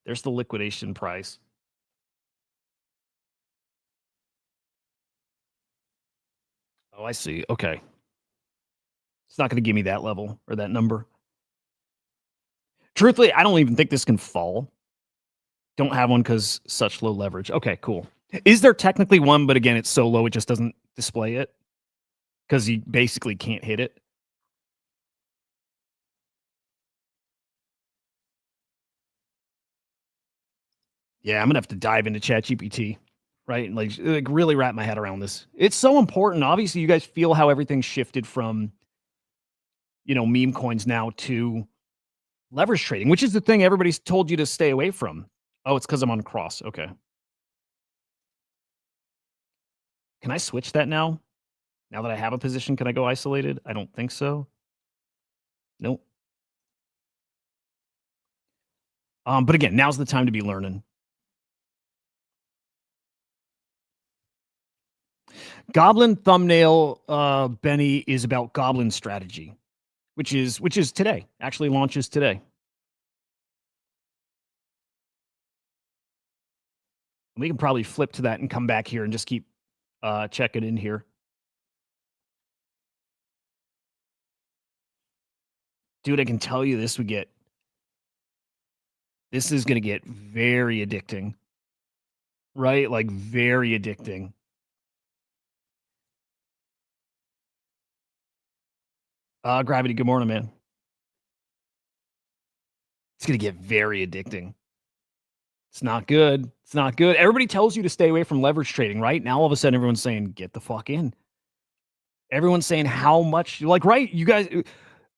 There's the liquidation price. Oh, I see. Okay. It's not going to give me that level or that number. Truthfully, I don't even think this can fall. Don't have one because such low leverage. Okay, cool. Is there technically one, but again, it's so low it just doesn't display it because you basically can't hit it. Yeah, I'm gonna have to dive into ChatGPT, right? Like really wrap my head around this. It's so important. Obviously, you guys feel how everything shifted from meme coins now to leverage trading, which is the thing everybody's told you to stay away from. Oh, it's because I'm on cross. Okay. Can I switch that now? Now that I have a position, can I go isolated? I don't think so. Nope. But again, now's the time to be learning. Goblin thumbnail, Benny, is about Goblin strategy, which is today. Actually launches today. We can probably flip to that and come back here and just keep checking in here. Dude, I can tell you this is gonna get very addicting. Right? Like very addicting. Gravity, good morning, man. It's gonna get very addicting. It's not good. It's not good. Everybody tells you to stay away from leverage trading, right? Now all of a sudden everyone's saying, get the fuck in. Everyone's saying how much, like, right? You guys,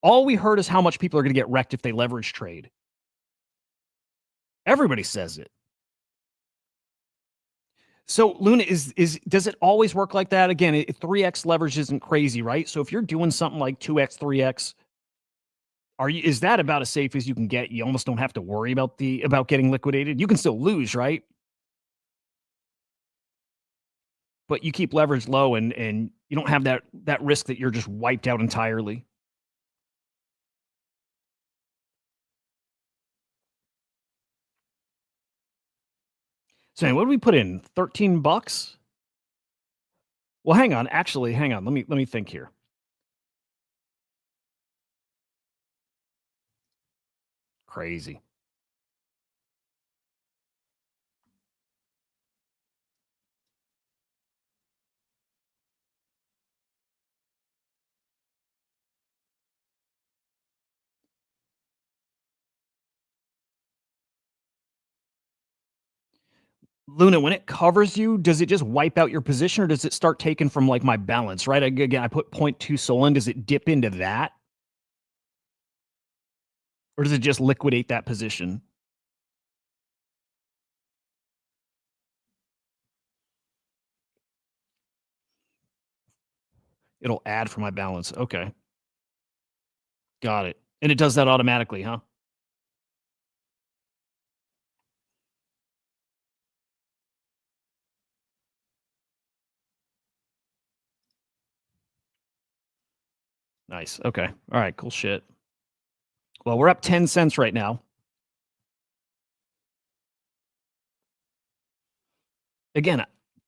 all we heard is how much people are going to get wrecked if they leverage trade. Everybody says it. So Luna, does it always work like that? Again, 3x leverage isn't crazy, right? So if you're doing something like 2x, 3x, is that about as safe as you can get? You almost don't have to worry about getting liquidated. You can still lose, right? But you keep leverage low and you don't have that risk that you're just wiped out entirely. So what did we put in? $13? Well, hang on. Actually, hang on. Let me think here. Crazy. Luna, when it covers you, does it just wipe out your position or does it start taking from like my balance, right? Again, I put 0.2 Solana. Does it dip into that? Or does it just liquidate that position? It'll add for my balance. Okay. Got it. And it does that automatically, huh? Nice. Okay. All right. Cool shit. Well, we're up 10 cents right now. Again,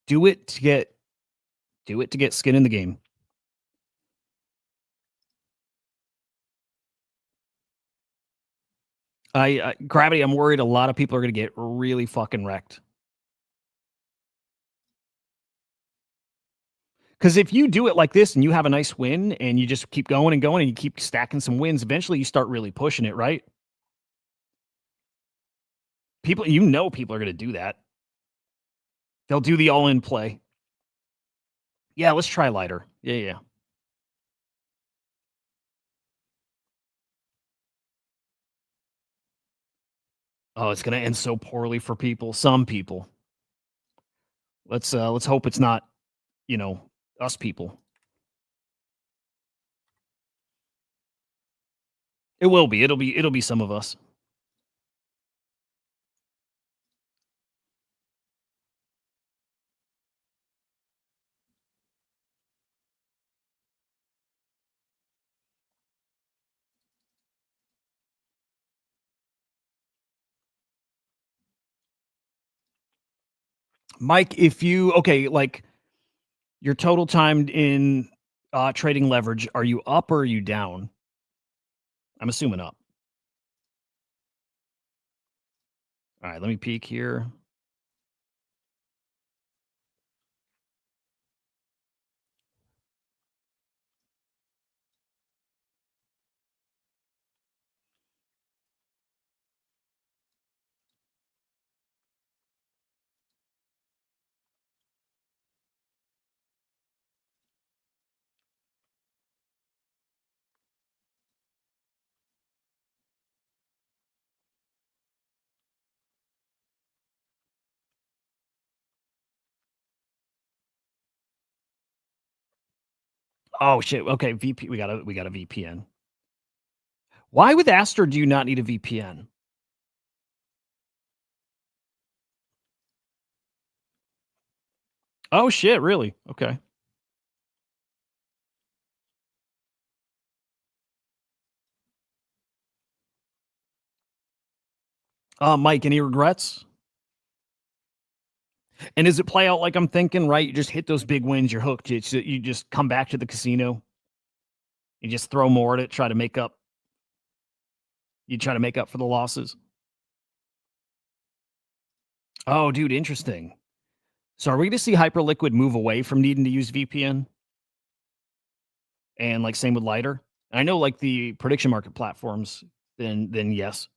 do it to get skin in the game. Gravity, I'm worried a lot of people are going to get really fucking wrecked. Because if you do it like this and you have a nice win and you just keep going and going and you keep stacking some wins, eventually you start really pushing it, right? People, people are going to do that. They'll do the all in play. Yeah, let's try lighter. Yeah. Oh, it's going to end so poorly for people. Some people. Let's hope it's not, us people. It will be. It'll be some of us. Mike, if you like your total time in trading leverage, are you up or are you down? I'm assuming up. All right, let me peek here. Oh shit. Okay, VP. We got a VPN. Why with Aster do you not need a VPN? Oh shit, really? Okay. Mike, any regrets? And does it play out like I'm thinking, right? You just hit those big wins, you're hooked. You just come back to the casino. You just throw more at it, try to make up. You try to make up for the losses. Oh, dude, interesting. So are we going to see Hyperliquid move away from needing to use VPN? And like same with Lighter? I know like the prediction market platforms, then yes.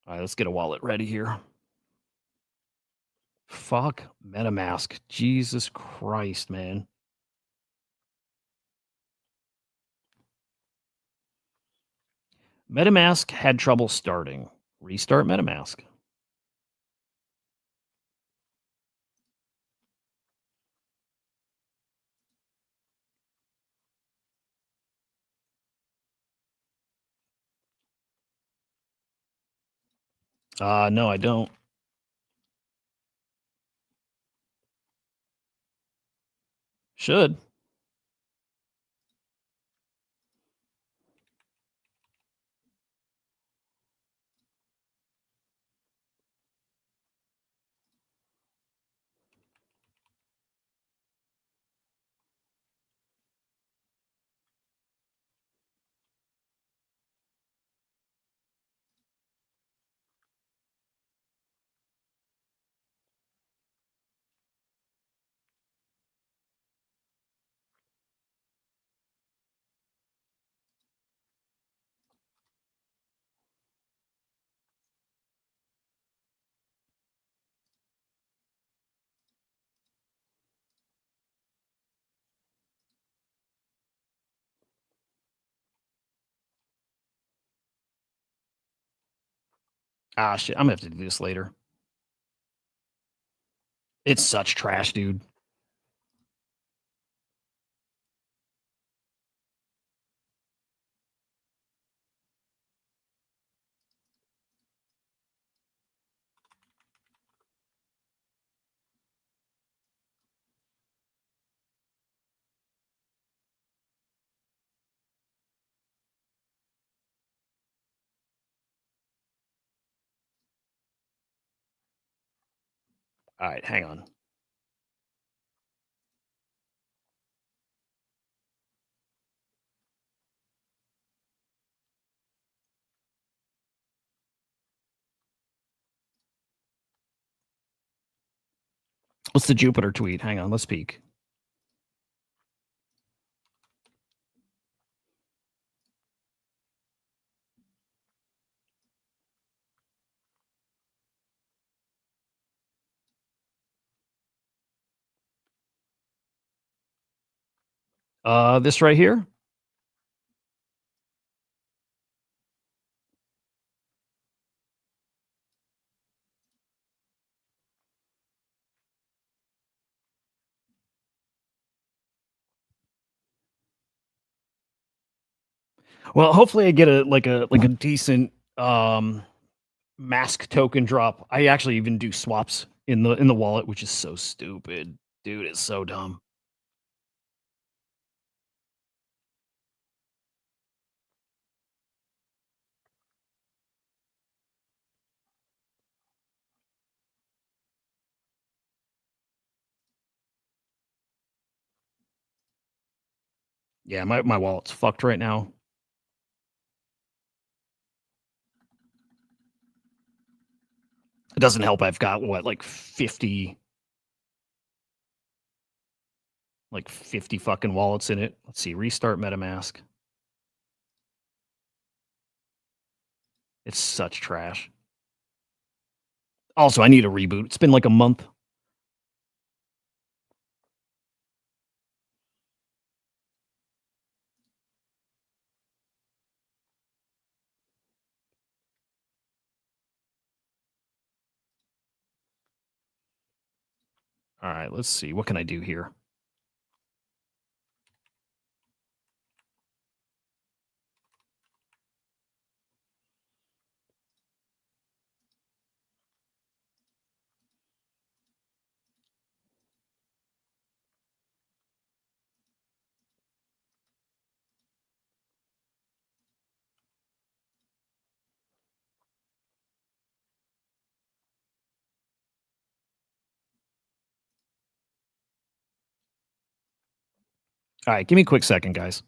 All right, let's get a wallet ready here. Fuck MetaMask. Jesus Christ, man. MetaMask had trouble starting. Restart MetaMask. No, I don't. Should. Ah, shit. I'm going to have to do this later. It's such trash, dude. All right, hang on. What's the Jupiter tweet? Hang on, let's peek. This right here. Well, hopefully I get a decent mask token drop. I actually even do swaps in the wallet, which is so stupid. Dude, it's so dumb. Yeah, my wallet's fucked right now. It doesn't help. I've got what, like 50 fucking wallets in it. Let's see. Restart MetaMask. It's such trash. Also, I need a reboot. It's been like a month. All right, let's see. What can I do here? All right, give me a quick second, guys.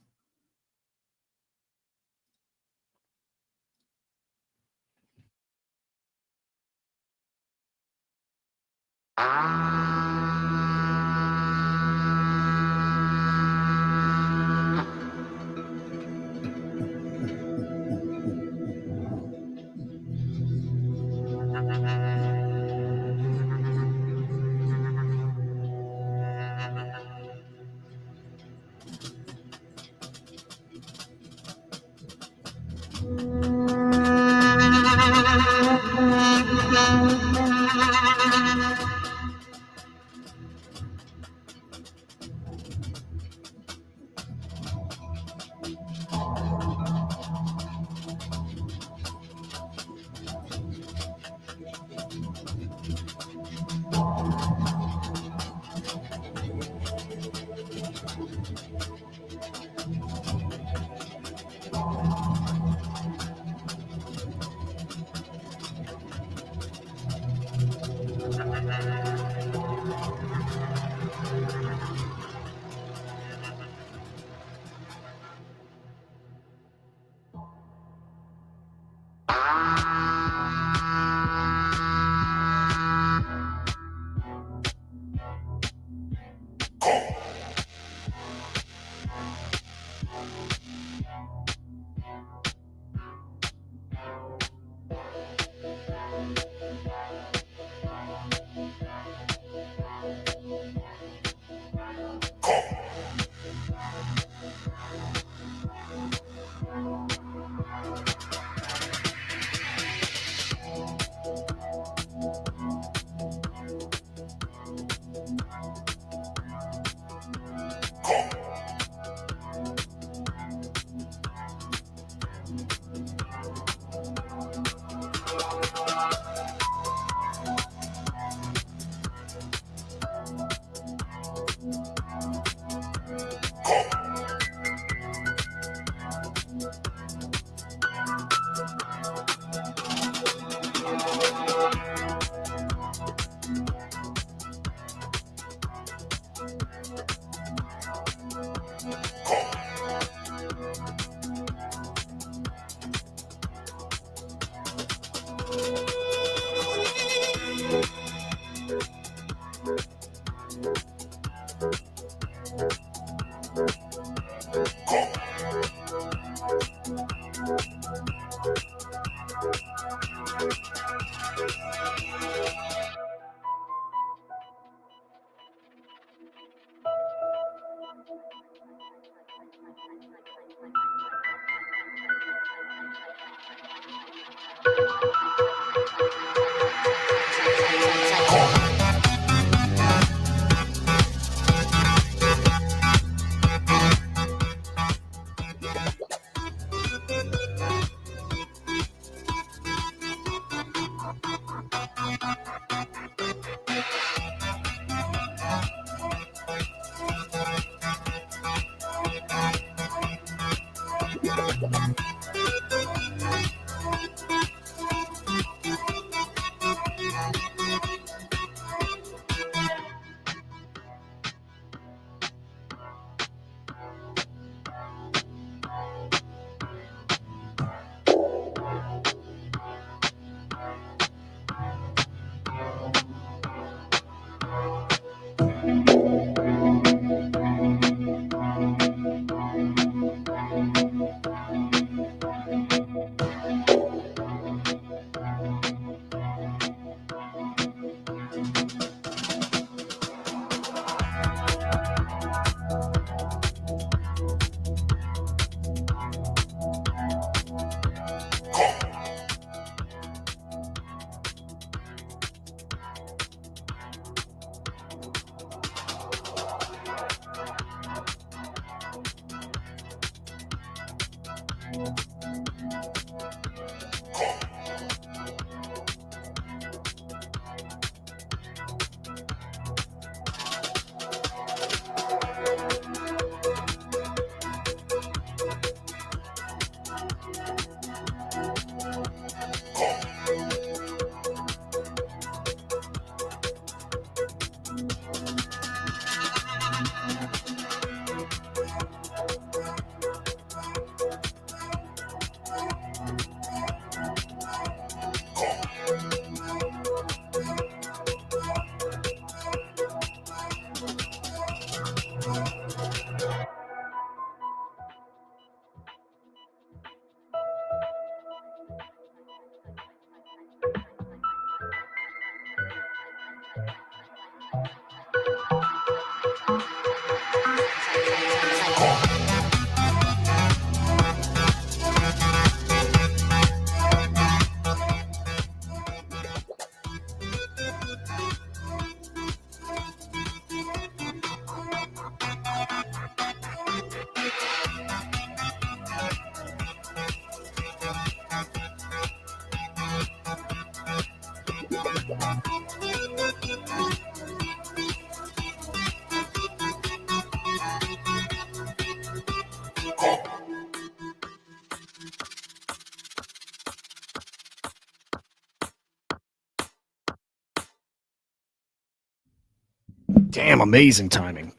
Damn, amazing timing.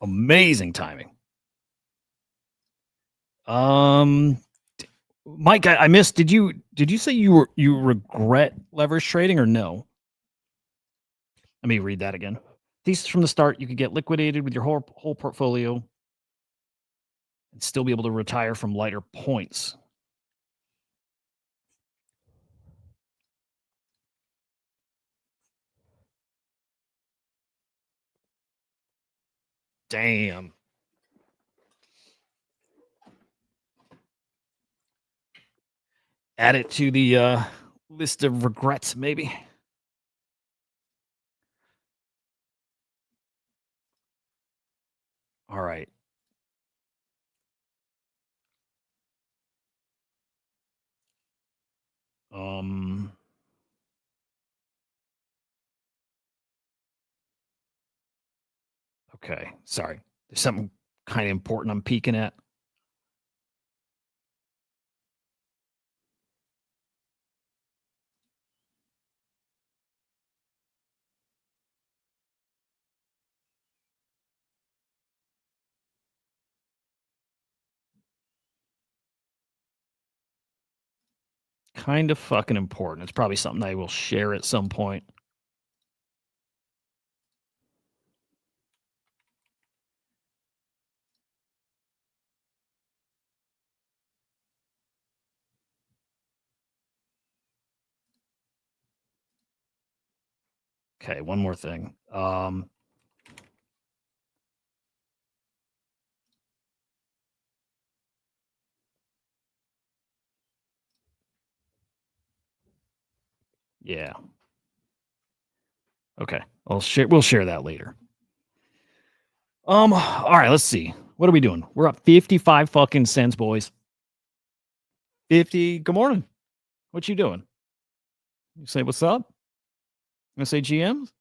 Amazing timing. Mike, I missed. Did you say you regret leverage trading or no? Let me read that again. Thesis from the start: you could get liquidated with your whole portfolio and still be able to retire from lighter points. Damn. Add it to the list of regrets, maybe. All right. Okay. Sorry. There's something kind of important I'm peeking at. Kind of fucking important. It's probably something I will share at some point. Okay, one more thing. Yeah. Okay. We'll share that later. All right, let's see. What are we doing? We're up 55 fucking cents, boys. 50. Good morning. What you doing? You say what's up? You gonna say GMs?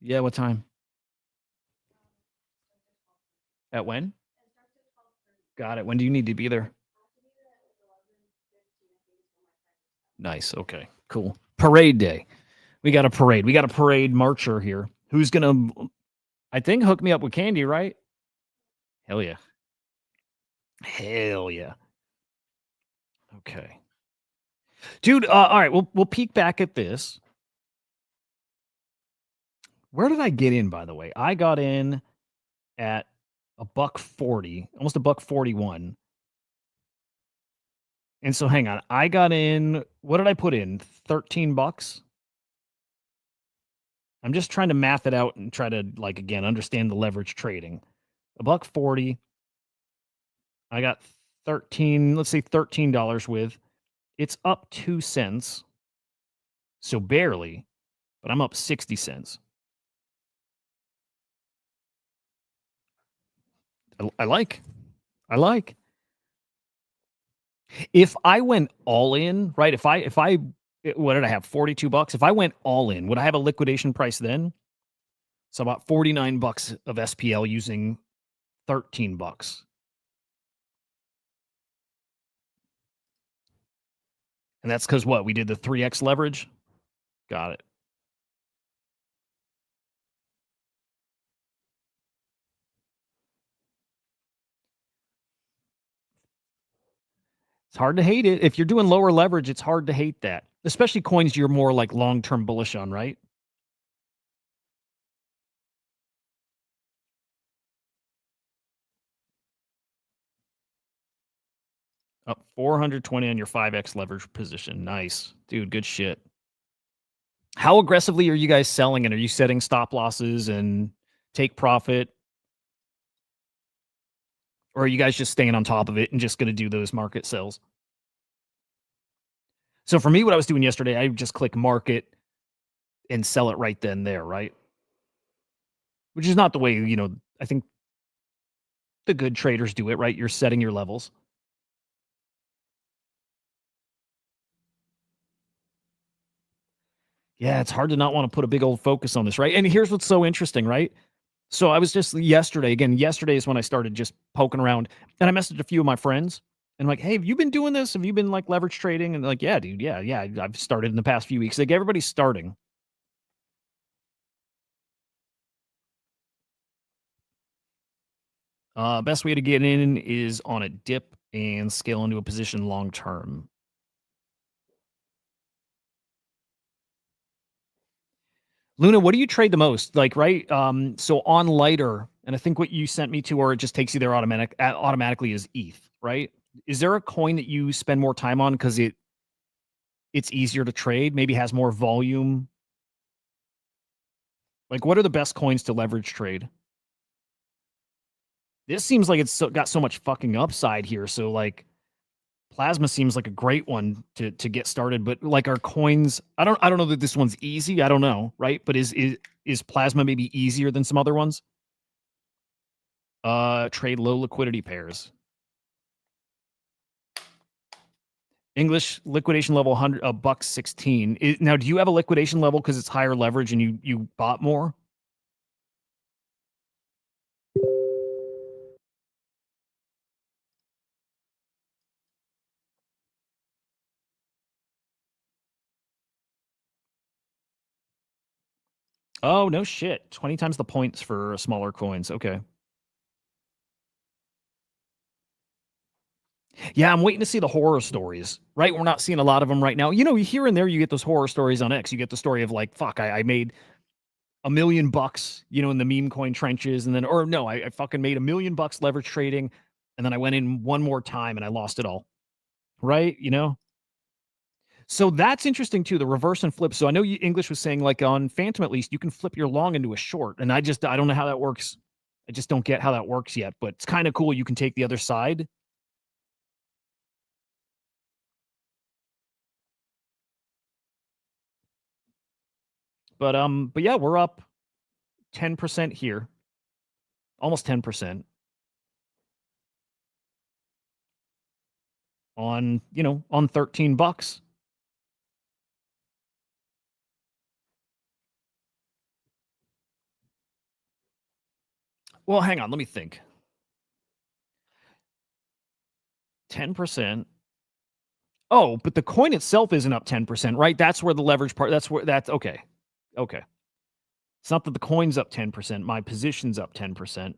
Yeah, what time? At when? Got it. When do you need to be there? Nice. Okay. Cool. Parade day. We got a parade. We got a parade marcher here. Who's gonna I think hook me up with candy, right? Hell yeah. Hell yeah. Okay. Dude, all right, we'll peek back at this. Where did I get in, by the way? I got in at $1.40, almost $1.41. And so hang on. I got in, what did I put in? $13? I'm just trying to math it out and try to, like, again, understand the leverage trading. $1.40. I got 13, let's say $13 with. It's up 2 cents. So barely, but I'm up 60 cents. I like. If I went all in, right? If I what did I have? $42. If I went all in, would I have a liquidation price then? So about $49 of SPL using $13. And that's because what? We did the 3x leverage? Got it. It's hard to hate it. If you're doing lower leverage, it's hard to hate that. Especially coins you're more like long-term bullish on, right? Up 420 on your 5x leverage position. Nice. Dude, good shit. How aggressively are you guys selling it? Are you setting stop losses and take profit? Or are you guys just staying on top of it and just going to do those market sells? So for me, what I was doing yesterday, I just click market and sell it right then there, right? Which is not the way, I think the good traders do it, right? You're setting your levels. Yeah, it's hard to not want to put a big old focus on this, right? And here's what's so interesting, right? So I was just yesterday is when I started just poking around, and I messaged a few of my friends and I'm like, hey, have you been doing this? Have you been like leverage trading? And they're like, yeah, dude, yeah, I've started in the past few weeks. Like everybody's starting. Best way to get in is on a dip and scale into a position long term. Luna, what do you trade the most? Like, right? So on Lighter, and I think what you sent me to, or it just takes you there automatically is ETH, right? Is there a coin that you spend more time on because it's easier to trade, maybe has more volume? Like, what are the best coins to leverage trade? This seems like it's got so much fucking upside here. So like, Plasma seems like a great one to get started. But like, our coins, I don't know that this one's easy. I don't know, right? But is Plasma maybe easier than some other ones? Trade low liquidity pairs. English liquidation level 100 a buck 16. Now, do you have a liquidation level because it's higher leverage and you bought more? Oh, no shit. 20 times the points for smaller coins. Okay. Yeah, I'm waiting to see the horror stories, right? We're not seeing a lot of them right now. You know, here and there you get those horror stories on X. You get the story of like, fuck, I made $1 million, you know, in the meme coin trenches. And then, or no, I fucking made $1 million leverage trading. And then I went in one more time and I lost it all. Right. You know? So that's interesting too, the reverse and flip. So I know English was saying like on Phantom, at least you can flip your long into a short. And I don't know how that works. I just don't get how that works yet, but it's kind of cool. You can take the other side. But yeah, we're up 10% here, almost 10% on, on $13. Well, hang on, let me think. 10%. Oh, but the coin itself isn't up 10%, right? That's where the leverage part, that's okay. Okay. It's not that the coin's up 10%, my position's up 10%.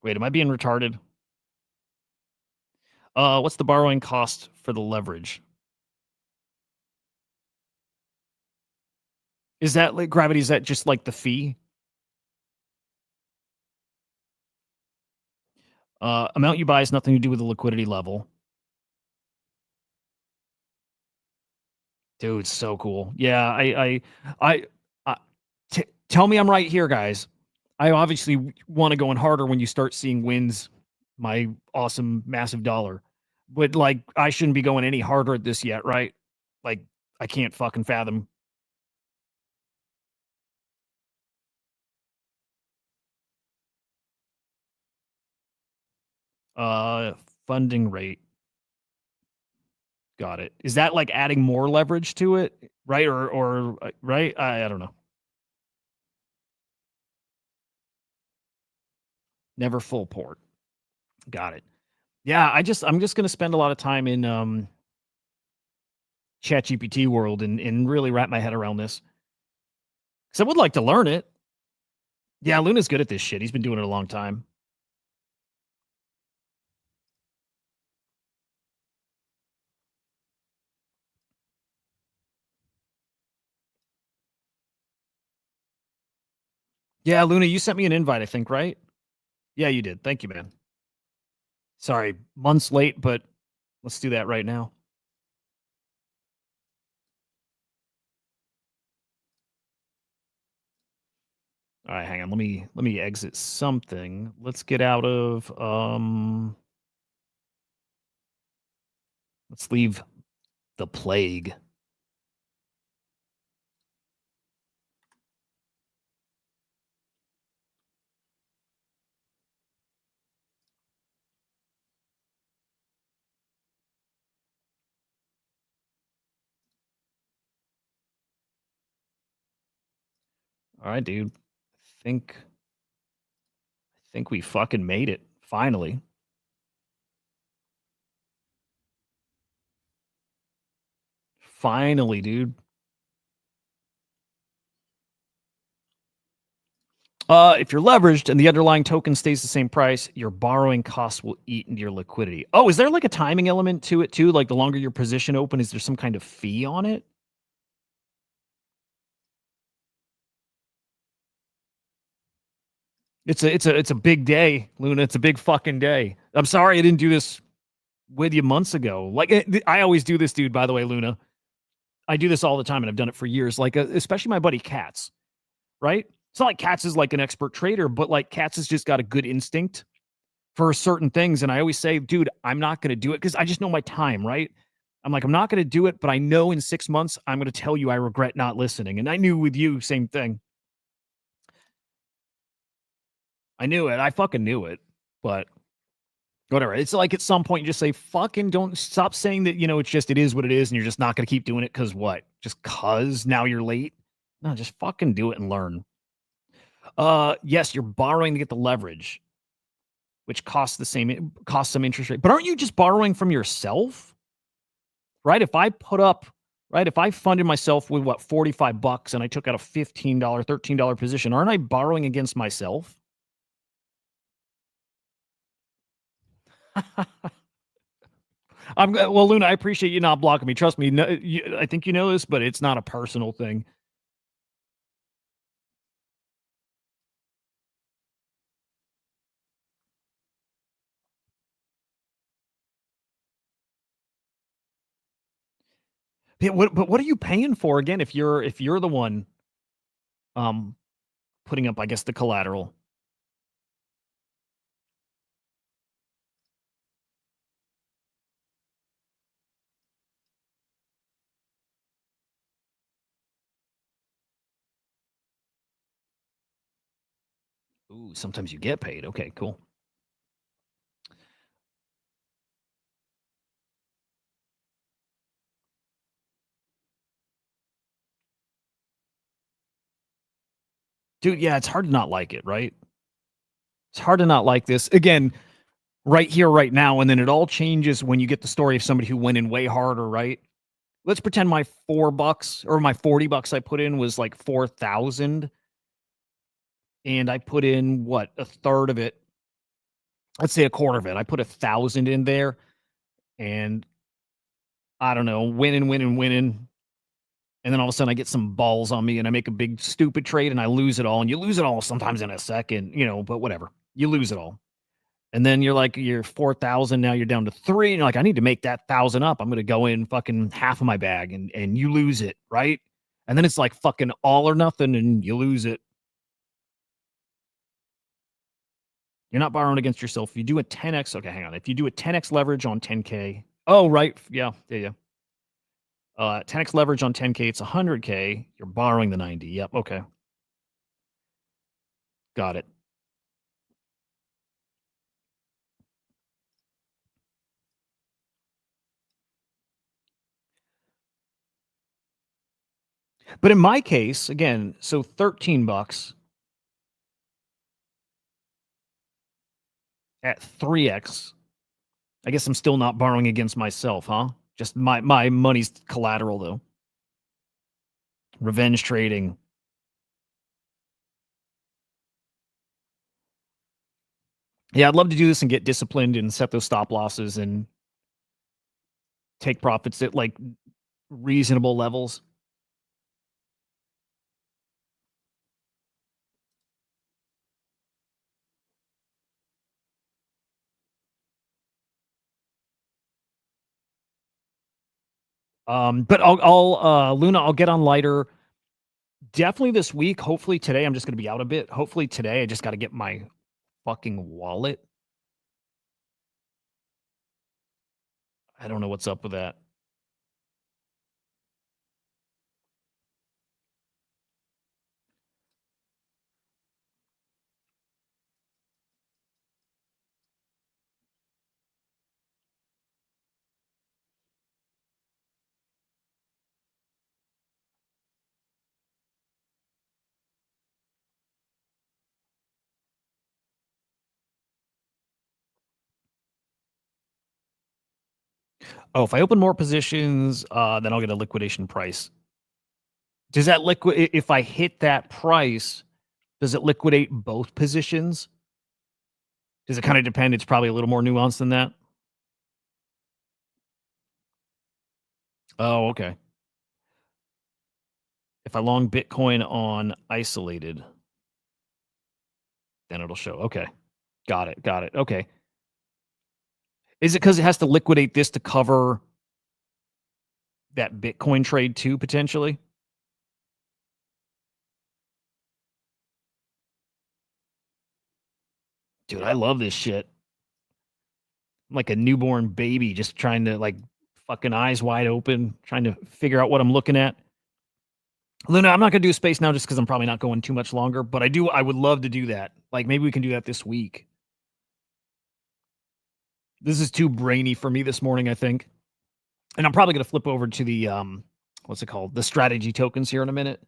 Wait, am I being retarded? What's the borrowing cost for the leverage? Is that like gravity? Is that just like the fee? Amount you buy has nothing to do with the liquidity level. Dude, so cool. Yeah, I tell me I'm right here, guys. I obviously want to go in harder when you start seeing wins, my awesome massive dollar. But like, I shouldn't be going any harder at this yet, right? Like, I can't fucking fathom. Uh, Funding rate. Got it. Is that like adding more leverage to it, right? Or right? I don't know. Never full port. Got it. Yeah, I'm just gonna spend a lot of time in Chat GPT world and really wrap my head around this. Because I would like to learn it. Yeah, Luna's good at this shit. He's been doing it a long time. Yeah, Luna, you sent me an invite, I think, right? Yeah, you did. Thank you, man. Sorry, months late, but let's do that right now. All right, hang on. Let me exit something. Let's get out of let's leave the plague. All right, dude. I think we fucking made it. Finally. Finally, dude. If you're leveraged and the underlying token stays the same price, your borrowing costs will eat into your liquidity. Oh, is there like a timing element to it too? Like the longer your position open, is there some kind of fee on it? It's a big day, Luna. It's a big fucking day. I'm sorry I didn't do this with you months ago. Like I always do this, dude. By the way, Luna, I do this all the time, and I've done it for years. Like especially my buddy Katz, right? It's not like Katz is like an expert trader, but like Katz has just got a good instinct for certain things. And I always say, dude, I'm not going to do it because I just know my time, right? I'm like, I'm not going to do it, but I know in 6 months, I'm going to tell you I regret not listening. And I knew with you, same thing. I knew it. I fucking knew it. But whatever. It's like at some point, you just say, fucking don't stop saying that, it's just, it is what it is. And you're just not going to keep doing it because what? Just because now you're late? No, just fucking do it and learn. Yes, you're borrowing to get the leverage, which costs some interest rate. But aren't you just borrowing from yourself? Right? If I funded myself with what, $45 and I took out a $15, $13 position, aren't I borrowing against myself? Well, Luna, I appreciate you not blocking me. Trust me, no, I think you know this, but it's not a personal thing. But what are you paying for again if you're the one um putting up, I guess, the collateral? Ooh, sometimes you get paid. Okay, cool. Dude, yeah, it's hard to not like it, right? It's hard to not like this. Again, right here, right now, and then it all changes when you get the story of somebody who went in way harder, right? Let's pretend my $4 or my $40 I put in was like 4,000, and I put in what, a third of it. Let's say a quarter of it. I put 1,000 in there, and I don't know, winning, and then all of a sudden I get some balls on me, and I make a big stupid trade, and I lose it all. And you lose it all sometimes in a second, but whatever. You lose it all. And then you're 4,000. Now you're down to 3. And you're like, I need to make that 1,000 up. I'm going to go in fucking half of my bag, and you lose it. Right. And then it's like fucking all or nothing, and you lose it. You're not borrowing against yourself. If you do a 10x, okay, hang on. If you do a 10x leverage on 10K, oh, right. Yeah. 10x leverage on 10K, it's 100K. You're borrowing the 90. Yep. Okay. Got it. But in my case, again, so $13 at 3x. I guess I'm still not borrowing against myself, huh? Just my money's collateral though. Revenge trading. Yeah, I'd love to do this and get disciplined and set those stop losses and take profits at like reasonable levels. But I'll Luna, I'll get on lighter definitely this week. Hopefully today, I'm just gonna be out a bit. Hopefully today, I just got to get my fucking wallet. I don't know what's up with that. Oh, if I open more positions, then I'll get a liquidation price. Does that liquid if I hit that price, does it liquidate both positions? Does it kinda depend? It's probably a little more nuanced than that? Oh, okay. If I long Bitcoin on isolated, then it'll show. Okay. Got it, got it. Okay. Is it because it has to liquidate this to cover that Bitcoin trade too, potentially? Dude, I love this shit. I'm like a newborn baby just trying to, like, fucking eyes wide open, trying to figure out what I'm looking at. Luna, I'm not gonna do space now just because 'cause I'm probably not going too much longer, but I would love to do that. Like, maybe we can do that this week. This is too brainy for me this morning, I think. And I'm probably gonna flip over to the, what's it called? The strategy tokens here in a minute.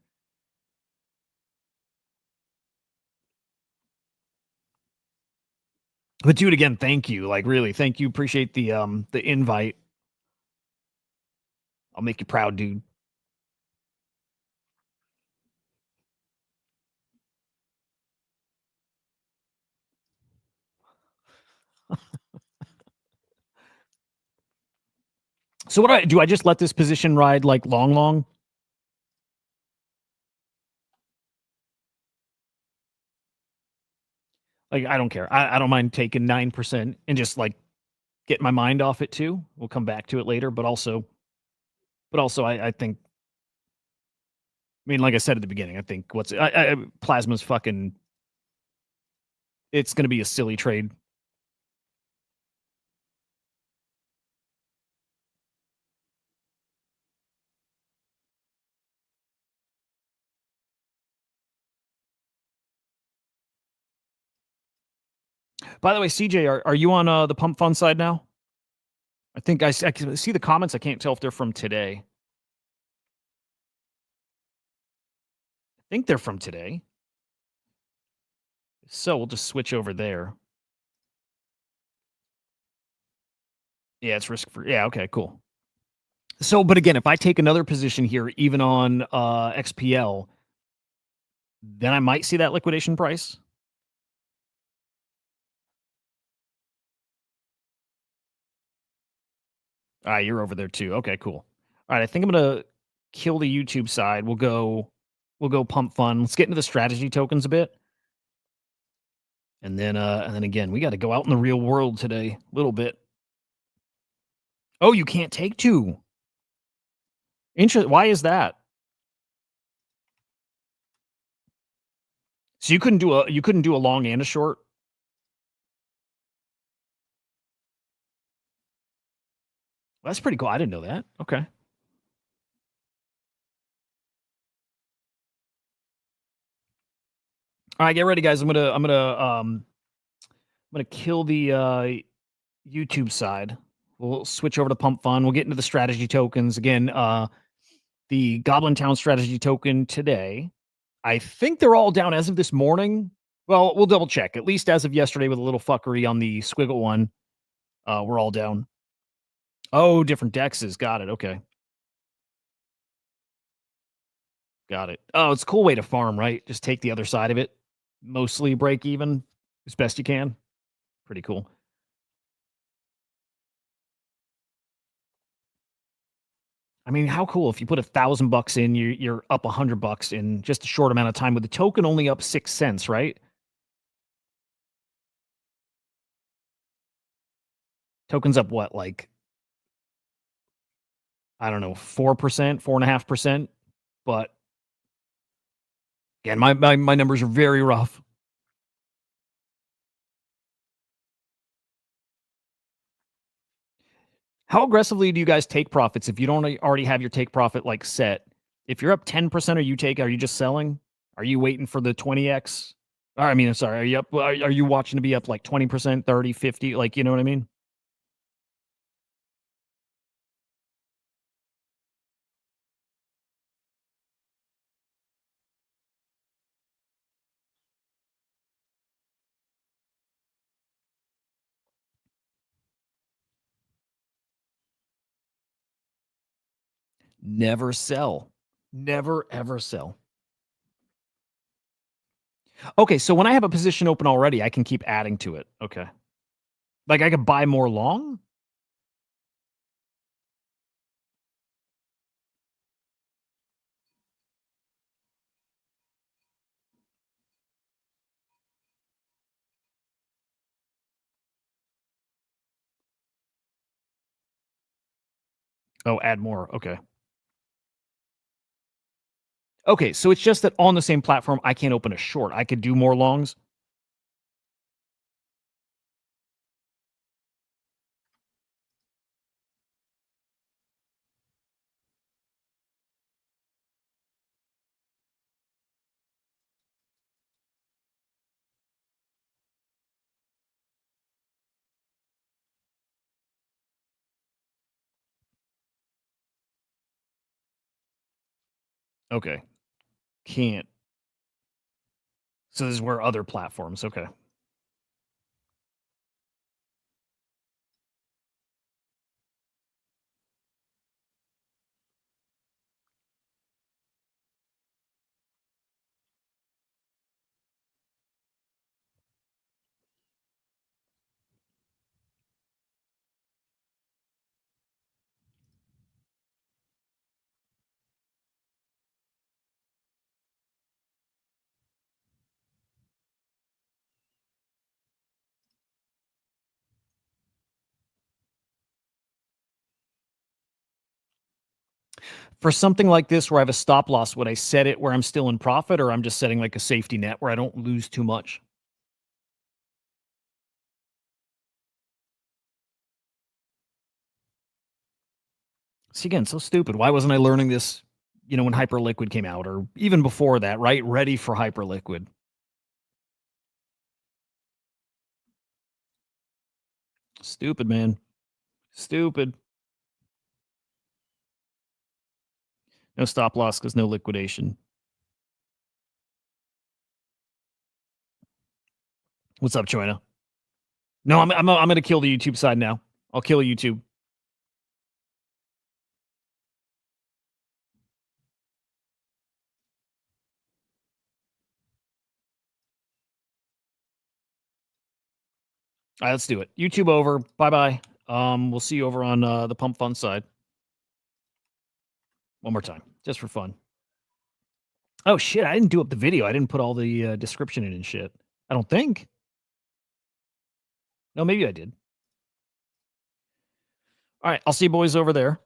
But dude, again, thank you. Like, really, thank you. Appreciate the invite. I'll make you proud, dude. So what do I just let this position ride like long? Like, I don't care. I don't mind taking 9% and just like get my mind off it too. We'll come back to it later, but also I think I mean, like I said at the beginning, I think Plasma's fucking it's gonna be a silly trade. By the way, CJ, are you on the Pump Fun side now? I can see the comments. I can't tell if they're from today. I think they're from today. So we'll just switch over there. Yeah, it's risk free. Yeah, okay, cool. So, but again, if I take another position here, even on XPL, then I might see that liquidation price. All right, you're over there too. Okay, cool. All right, I think I'm gonna kill the YouTube side. We'll go pump fun. Let's get into the strategy tokens a bit. And then again, we got to go out in the real world today a little bit. Oh, you can't take two. Why is that? So you couldn't do a long and a short. That's pretty cool. I didn't know that. Okay. All right, get ready, guys. I'm gonna kill the YouTube side. We'll switch over to Pump Fun. We'll get into the strategy tokens again. The Goblin Town strategy token today. I think they're all down as of this morning. Well, we'll double check. At least as of yesterday, with a little fuckery on the squiggle one, we're all down. Oh, different dexes. Got it. Okay, got it. Oh, it's a cool way to farm, right? Just take the other side of it. Mostly break even as best you can. Pretty cool. I mean, how cool if you put $1,000 in, you're up $100 in just a short amount of time with the token only up 6 cents, right? Tokens up what, like I don't know, 4%, 4.5%. But again, my numbers are very rough. How aggressively do you guys take profits if you don't already have your take profit like set? If you're up 10%, are you just selling? Are you waiting for the 20x? Or, I mean, I'm sorry. Are you up? Are you watching to be up like 20%, 30, 50? Like, you know what I mean? Never sell. Never, ever sell. Okay, so when I have a position open already, I can keep adding to it. Okay. Like I could buy more long? Oh, add more. Okay. Okay, so it's just that on the same platform, I can't open a short. I could do more longs. Okay. Can't. So this is where other platforms. Okay. For something like this where I have a stop loss, would I set it where I'm still in profit or I'm just setting like a safety net where I don't lose too much? See, again, so stupid. Why wasn't I learning this, when Hyperliquid came out or even before that, right? Ready for Hyperliquid. Stupid, man. Stupid. No stop loss because no liquidation. What's up, China? No, I'm going to kill the YouTube side now. I'll kill YouTube. All right, let's do it. YouTube over. Bye bye. We'll see you over on the Pump Fun side. One more time, just for fun. Oh shit! I didn't do up the video. I didn't put all the description in and shit. I don't think. No, maybe I did. All right, I'll see you boys over there.